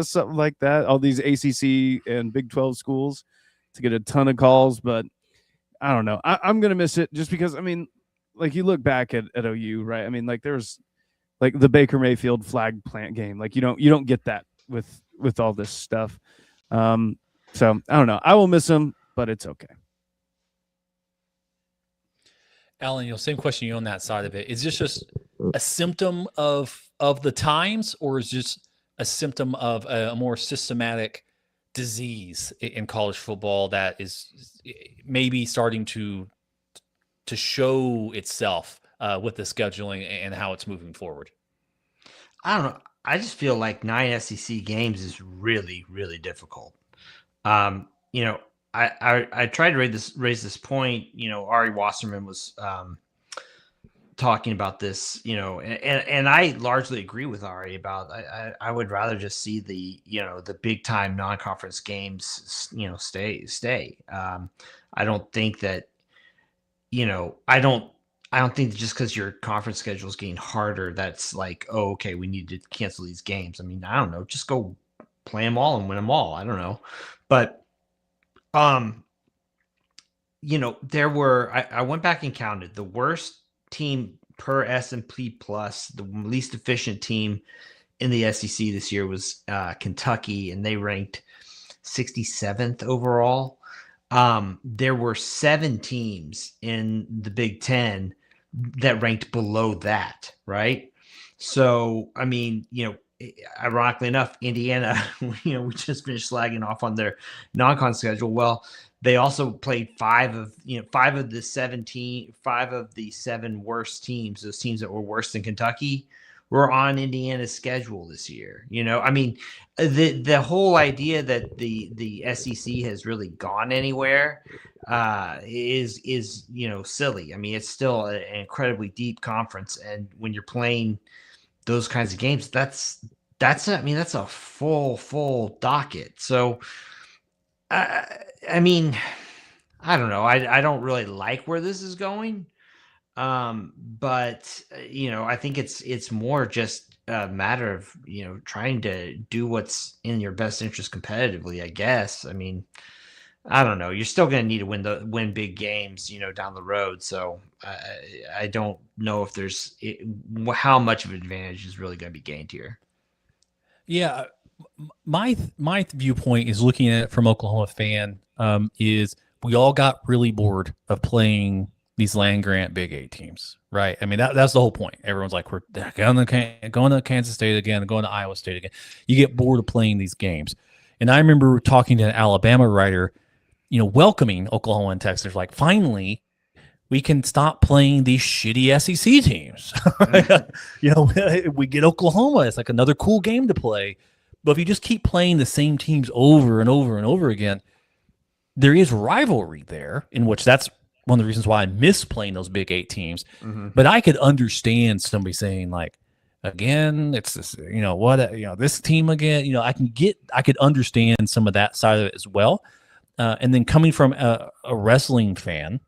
something like that. All these ACC and Big 12 schools to get a ton of calls, but I don't know. I'm going to miss it just because, I mean, like you look back at OU, right? I mean, like there's like the Baker Mayfield flag plant game. Like you don't get that with all this stuff. So I don't know. I will miss him, but it's okay. Alan, same question you on that side of it. Is this just a symptom of the times, or is just a symptom of a more systematic disease in college football that is maybe starting to show itself with the scheduling and how it's moving forward? I don't know. I just feel like 9 SEC games is really, really difficult. I tried to raise this point. Ari Wasserman was talking about this, and I largely agree with Ari about. I would rather just see the big time non-conference games, stay. I don't think that, I don't think that just because your conference schedule is getting harder, that's like, oh, okay, we need to cancel these games. I mean, I don't know, just go play them all and win them all. I don't know, but there were, I went back and counted the worst team per S&P Plus, the least efficient team in the SEC this year was Kentucky, and they ranked 67th overall. There were 7 teams in the Big Ten that ranked below that, right? So, I mean, ironically enough, Indiana, we just finished slagging off on their non-con schedule. Well, they also played 5 of the 7 worst teams. Those teams that were worse than Kentucky were on Indiana's schedule this year. I mean, the whole idea that the SEC has really gone anywhere is silly. I mean, it's still an incredibly deep conference, and when you're playing those kinds of games, that's a full docket. So I mean, I don't know. I don't really like where this is going. But I think it's more just a matter of, trying to do what's in your best interest competitively, I guess. I mean, I don't know. You're still going to need to win big games, down the road. So I don't know if how much of an advantage is really going to be gained here. Yeah, my viewpoint is looking at it from Oklahoma fan. Is we all got really bored of playing these land grant Big 8 teams, right? I mean, that's the whole point. Everyone's like, we're going to Kansas State again, going to Iowa State again. You get bored of playing these games. And I remember talking to an Alabama writer, welcoming Oklahoma and Texas, like, finally, we can stop playing these shitty SEC teams. We get Oklahoma. It's like another cool game to play. But if you just keep playing the same teams over and over and over again, there is rivalry there, in which that's one of the reasons why I miss playing those Big 8 teams. Mm-hmm. But I could understand somebody saying, like, again, it's this, this team again. I could understand some of that side of it as well. And then coming from a wrestling fan,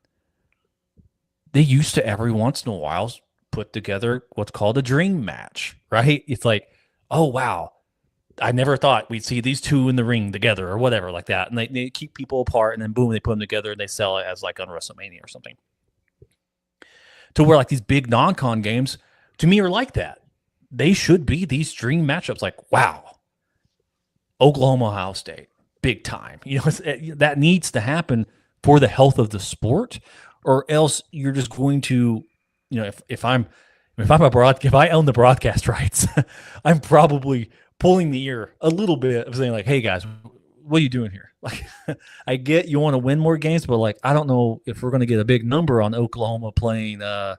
they used to every once in a while put together what's called a dream match, right? It's like, oh, wow, I never thought we'd see these two in the ring together or whatever like that. And they keep people apart, and then boom, they put them together and they sell it as like on WrestleMania or something. To where like these big non-con games to me are like that. They should be these dream matchups. Like, wow, Oklahoma, Ohio State, big time. That needs to happen for the health of the sport, or else you're just going to, if I own the broadcast rights, I'm probably pulling the ear a little bit of saying, like, hey guys, what are you doing here? Like, I get you want to win more games, but like, I don't know if we're going to get a big number on Oklahoma playing I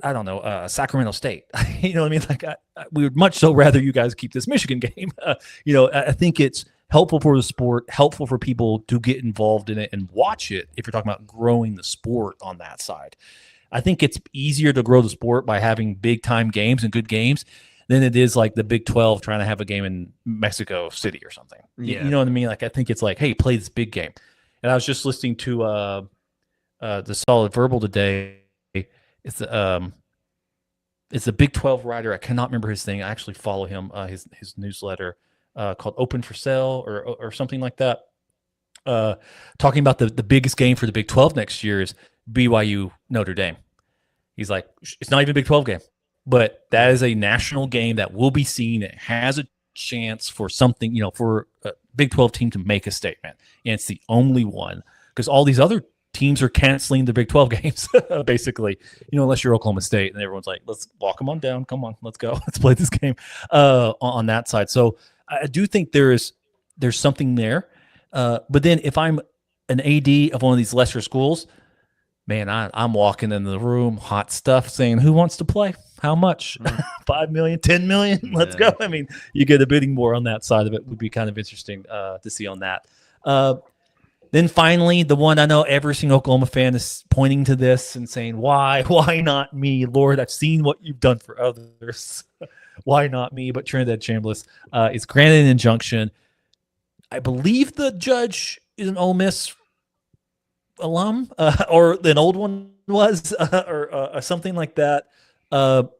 don't know, Sacramento State. You know what I mean? Like, we would much so rather you guys keep this Michigan game. I think it's helpful for the sport, helpful for people to get involved in it and watch it. If you're talking about growing the sport on that side, I think it's easier to grow the sport by having big time games and good games than it is like the Big 12 trying to have a game in Mexico City or something. Yeah. You know what I mean? Like, I think it's like, hey, play this big game. And I was just listening to the Solid Verbal today. It's a Big 12 writer. I cannot remember his thing. I actually follow him, his newsletter called Open for Sale or something like that. Talking about the biggest game for the Big 12 next year is BYU Notre Dame. He's like, it's not even a Big 12 game, but that is a national game that will be seen. It has a chance for something, for a Big 12 team to make a statement. And it's the only one, because all these other teams are canceling the Big 12 games, basically, unless you're Oklahoma State and everyone's like, let's walk them on down. Come on, let's go. Let's play this game on that side. So I do think there's something there. But then if I'm an AD of one of these lesser schools, man, I'm walking in the room, hot stuff, saying, who wants to play? How much? 5 million, 10 million? Let's go. I mean, you get a bidding war on that side of it. Would be kind of interesting to see on that. Then finally, the one I know every single Oklahoma fan is pointing to this and saying, why not me? Lord, I've seen what you've done for others. Why not me? But Trinidad Chambliss is granted an injunction. I believe the judge is an Ole Miss alum, or an old one was, or something like that.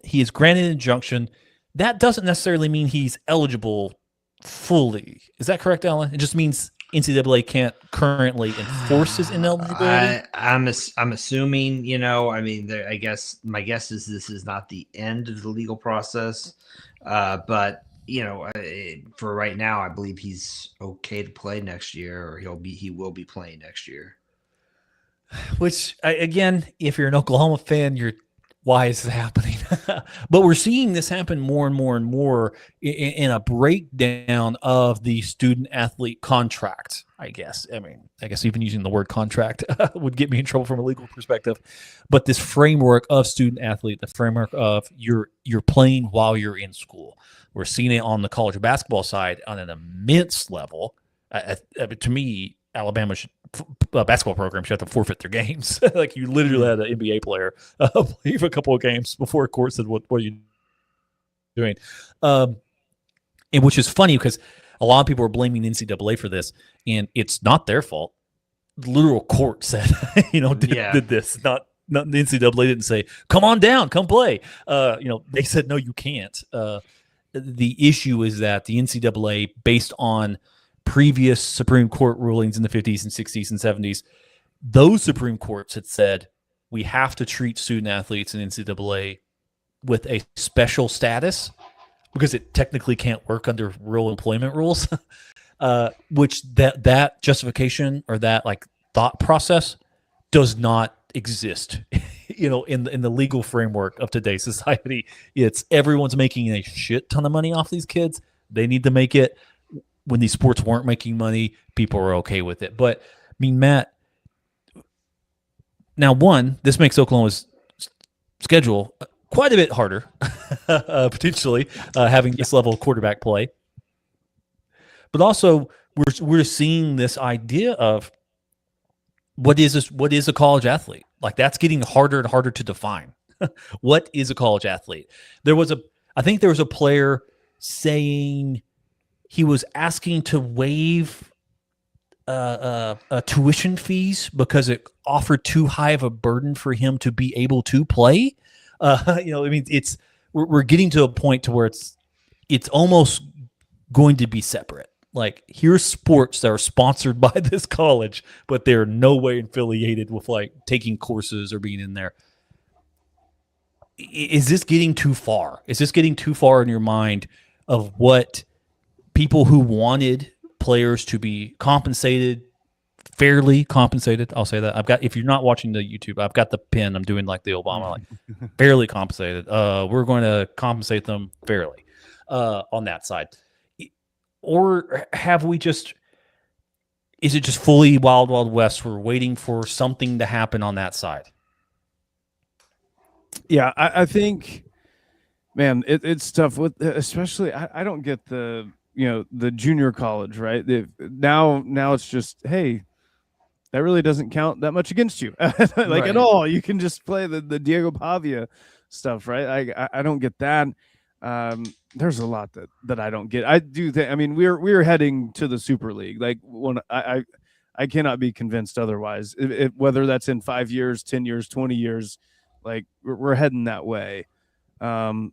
He is granted an injunction. That doesn't necessarily mean he's eligible fully. Is that correct, Alan? It just means NCAA can't currently enforce his ineligibility. I'm assuming, I guess my guess is this is not the end of the legal process, but for right now, I believe he's okay to play next year, or he will be playing next year. Which, again, if you're an Oklahoma fan, why is this happening? But we're seeing this happen more and more and more in a breakdown of the student athlete contract, I guess. I guess even using the word contract would get me in trouble from a legal perspective. But this framework of student athlete, the framework of you're playing while you're in school. We're seeing it on the college basketball side on an immense level. To me, Alabama basketball program should have to forfeit their games. Like, you literally had an NBA player leave a couple of games before a court said, what are you doing? And which is funny because a lot of people are blaming NCAA for this, and it's not their fault. The literal court said, did this. Not the NCAA didn't say, come on down, come play. They said, no, you can't. The issue is that the NCAA, based on previous Supreme Court rulings in the 50s and 60s and 70s, those Supreme Courts had said we have to treat student athletes in NCAA with a special status because it technically can't work under real employment rules, which that justification or that like thought process does not exist. In the legal framework of today's society, it's everyone's making a shit ton of money off these kids. They need to make it. When these sports weren't making money, people were okay with it. But I mean, Matt, now this makes Oklahoma's schedule quite a bit harder, potentially having this level of quarterback play. But also, we're seeing this idea of what is a college athlete? Like that's getting harder and harder to define. What is a college athlete? I think there was a player saying he was asking to waive tuition fees because it offered too high of a burden for him to be able to play. We're getting to a point to where it's almost going to be separate. Like here's sports that are sponsored by this college, but they're no way affiliated with like taking courses or being in there. Is this getting too far? Is this getting too far in your mind of what people who wanted players to be compensated, fairly compensated? I'll say that. If you're not watching the YouTube, I've got the pin. I'm doing like the Obama, like fairly compensated. We're going to compensate them fairly on that side. Or is it just fully wild, wild west? We're waiting for something to happen on that side. Yeah, I think, man, it's tough with, especially, I don't get the junior college, right? Now it's just, hey, that really doesn't count that much against you, right. At all. You can just play the Diego Pavia stuff, right? I don't get that. There's a lot that I don't get. I do think. I mean, we're heading to the Super League. Like when I cannot be convinced otherwise. Whether that's in 5 years, 10 years, 20 years, like we're heading that way. I don't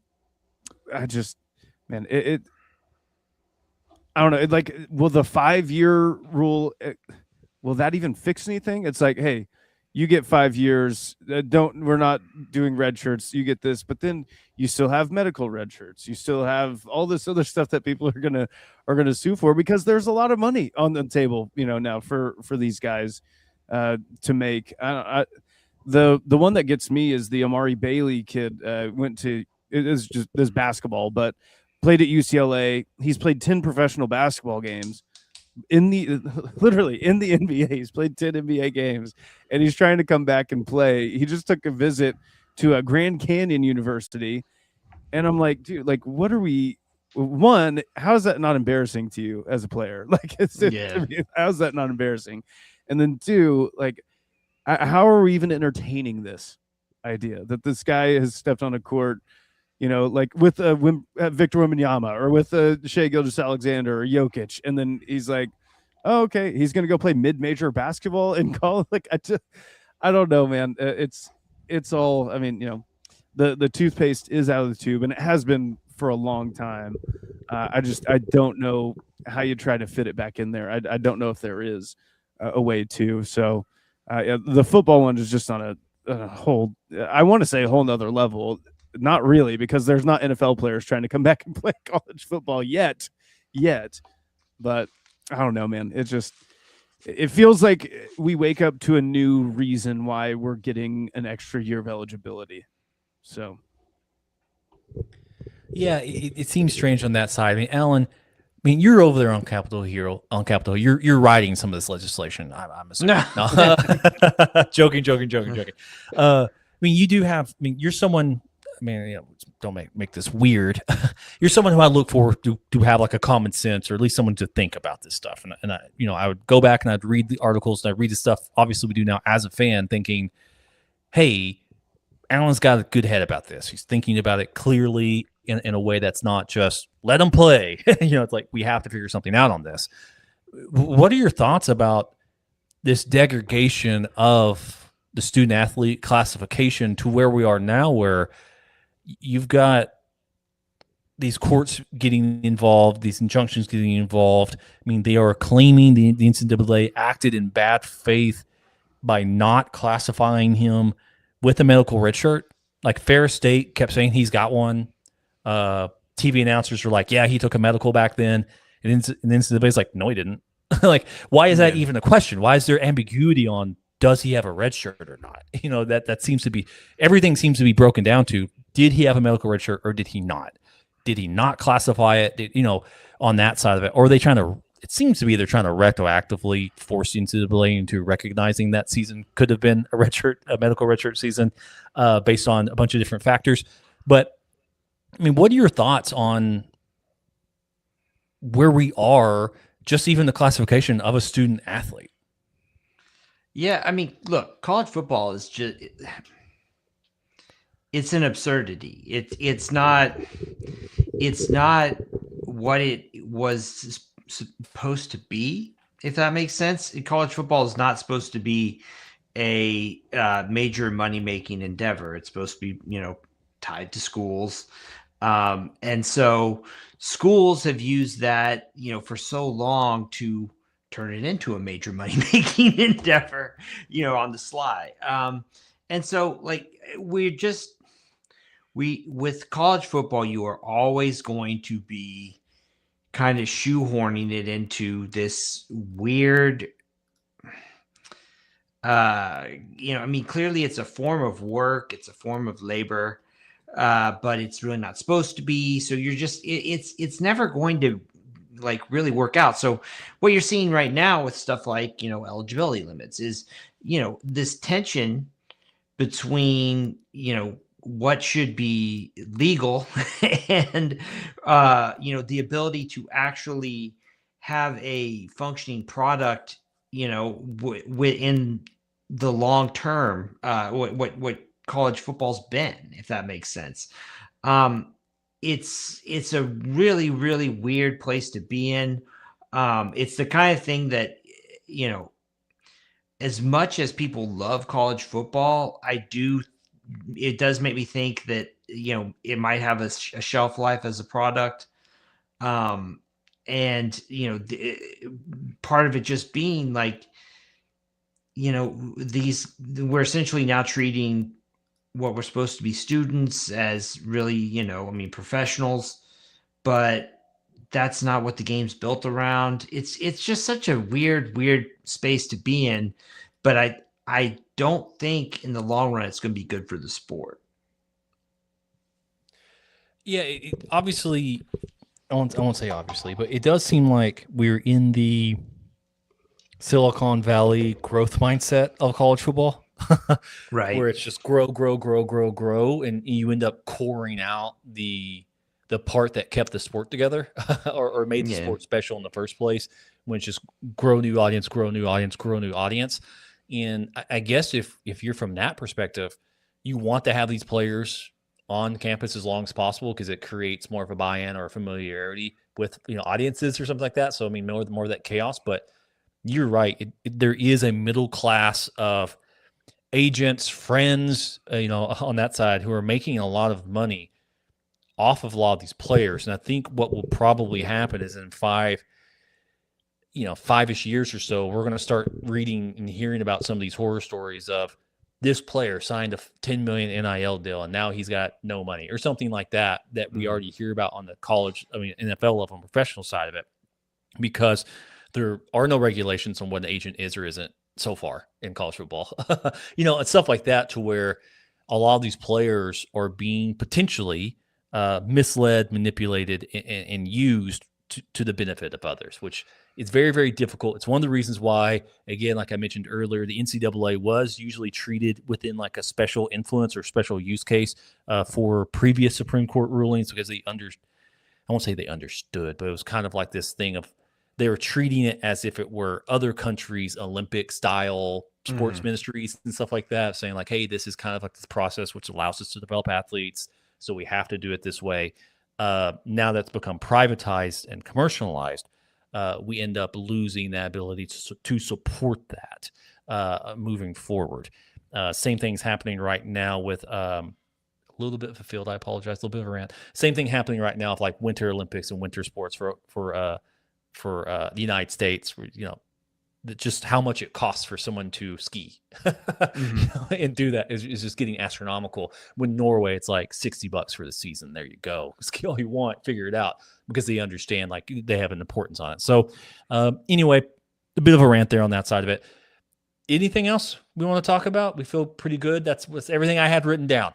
know. Will the 5-year rule? Will that even fix anything? It's like, hey, you get 5 years. We're not doing red shirts. You get this, but then you still have medical red shirts. You still have all this other stuff that people are gonna sue for because there's a lot of money on the table, now for these guys to make. The one that gets me is the Amari Bailey kid. Went to it is just this basketball, but played at UCLA. He's played 10 professional basketball games. Literally in the NBA. He's played 10 NBA games and he's trying to come back and play. He just took a visit to a Grand Canyon University. And I'm like, dude, like, what are we? One, how is that not embarrassing to you as a player? Like, how is that not embarrassing? And then two, like, how are we even entertaining this idea that this guy has stepped on a court, like with Victor Wembanyama or with Shai Gilgeous-Alexander or Jokic, and then he's like, oh, okay, he's gonna go play mid-major basketball in college. Like, I don't know, man. It's all. I mean, the toothpaste is out of the tube, and it has been for a long time. I don't know how you try to fit it back in there. I don't know if there is a way to. So the football one is just on a whole. I want to say a whole nother level. Not really, because there's not NFL players trying to come back and play college football yet. But I don't know, man. It feels like we wake up to a new reason why we're getting an extra year of eligibility. So, yeah, it seems strange on that side. I mean, Alan, you're over there on Capitol Hill. You're writing some of this legislation. I'm assuming. No. Joking. You do have. You're someone. Don't make this weird. You're someone who I look forward to have like a common sense, or at least someone to think about this stuff. And I would go back and I'd read the articles and I'd read the stuff. Obviously, we do now as a fan, thinking, hey, Alan's got a good head about this. He's thinking about it clearly. in a way that's not just let them play. It's like we have to figure something out on this. What are your thoughts about this degradation of the student athlete classification to where we are now, where you've got these courts getting involved, these injunctions getting involved? I mean, they are claiming the NCAA acted in bad faith by not classifying him with a medical red shirt. Like Ferris State kept saying he's got one. TV announcers were like, yeah, he took a medical back then. And then the NCAA's like, no, he didn't. Like, why is that even a question? Why is there ambiguity on does he have a red shirt or not? That seems to be, everything seems to be broken down to, did he have a medical red shirt or did he not? Did he not classify it? On that side of it? Or are they trying to, it seems to be they're trying to retroactively force the NCAA into recognizing that season could have been a medical red shirt season based on a bunch of different factors. But I mean, what are your thoughts on where we are, just even the classification of a student athlete? Yeah, I mean, look, college football is just, it's an absurdity. It's not what it was supposed to be, if that makes sense. College football is not supposed to be a major money-making endeavor. It's supposed to be, tied to schools. And so schools have used that, for so long to turn it into a major money-making endeavor, on the sly. And so like with college football, you are always going to be kind of shoehorning it into this weird, clearly it's a form of work, it's a form of labor, but it's really not supposed to be. So you're just, it's never going to like really work out. So what you're seeing right now with stuff like, eligibility limits is, this tension between, what should be legal and, the ability to actually have a functioning product, within the long term, what college football's been, if that makes sense. It's a really, really weird place to be in. It's the kind of thing that, as much as people love college football, it does make me think that, it might have a shelf life as a product. And, part of it just being like, we're essentially now treating what we're supposed to be students as really, professionals, but that's not what the game's built around. It's just such a weird space to be in, but I don't think in the long run it's going to be good for the sport. Yeah, obviously, I won't say obviously, but it does seem like we're in the Silicon Valley growth mindset of college football. Right. Where it's just grow, and you end up coring out the part that kept the sport together or made the sport special in the first place, when it's just grow new audience. And I guess if you're from that perspective, you want to have these players on campus as long as possible because it creates more of a buy-in or a familiarity with audiences or something like that. So I mean, more of that chaos. But you're right. There is a middle class of agents, friends, on that side who are making a lot of money off of a lot of these players. And I think what will probably happen is in 5-ish years or so, we're going to start reading and hearing about some of these horror stories of this player signed a $10 million NIL deal and now he's got no money or something like that we already hear about on the NFL level and professional side of it, because there are no regulations on what an agent is or isn't so far in college football. And stuff like that, to where a lot of these players are being potentially misled, manipulated, and used to the benefit of others, which is very, very difficult. It's one of the reasons why, again, like I mentioned earlier, the NCAA was usually treated within like a special influence or special use case for previous Supreme Court rulings, because I won't say they understood, but it was kind of like this thing of they were treating it as if it were other countries' Olympic style sports ministries and stuff like that, saying like, hey, this is kind of like this process which allows us to develop athletes, so we have to do it this way. now that's become privatized and commercialized, we end up losing that ability to support that moving forward. Same thing's happening right now with a little bit of a field. I apologize, a little bit of a rant. Same thing happening right now with like Winter Olympics and winter sports for the United States. Just how much it costs for someone to ski and do that is just getting astronomical. When Norway, it's like $60 for the season. There you go. Ski all you want, figure it out, because they understand like they have an importance on it. So anyway, a bit of a rant there on that side of it. Anything else we want to talk about? We feel pretty good. That's everything I had written down.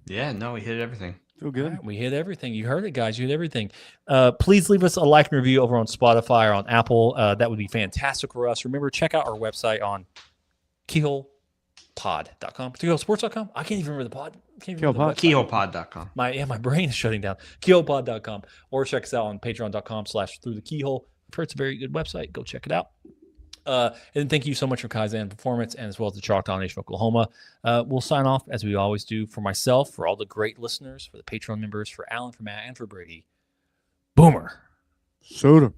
Yeah, no, we hit everything. Feel good. Right, we hit everything. You heard it, guys. You hit everything. Please leave us a like and review over on Spotify or on Apple. That would be fantastic for us. Remember, check out our website on keyholepod.com. Keyholesports.com? I can't even remember the pod. Keyholepod.com. My brain is shutting down. Keyholepod.com. Or check us out on patreon.com/throughthekeyhole. I've heard it's a very good website. Go check it out. And thank you so much for Kaizen Performance and as well as the Choctaw Nation of Oklahoma. We'll sign off as we always do. For myself, for all the great listeners, for the Patreon members, for Alan, for Matt, and for Brady. Boomer. Soda.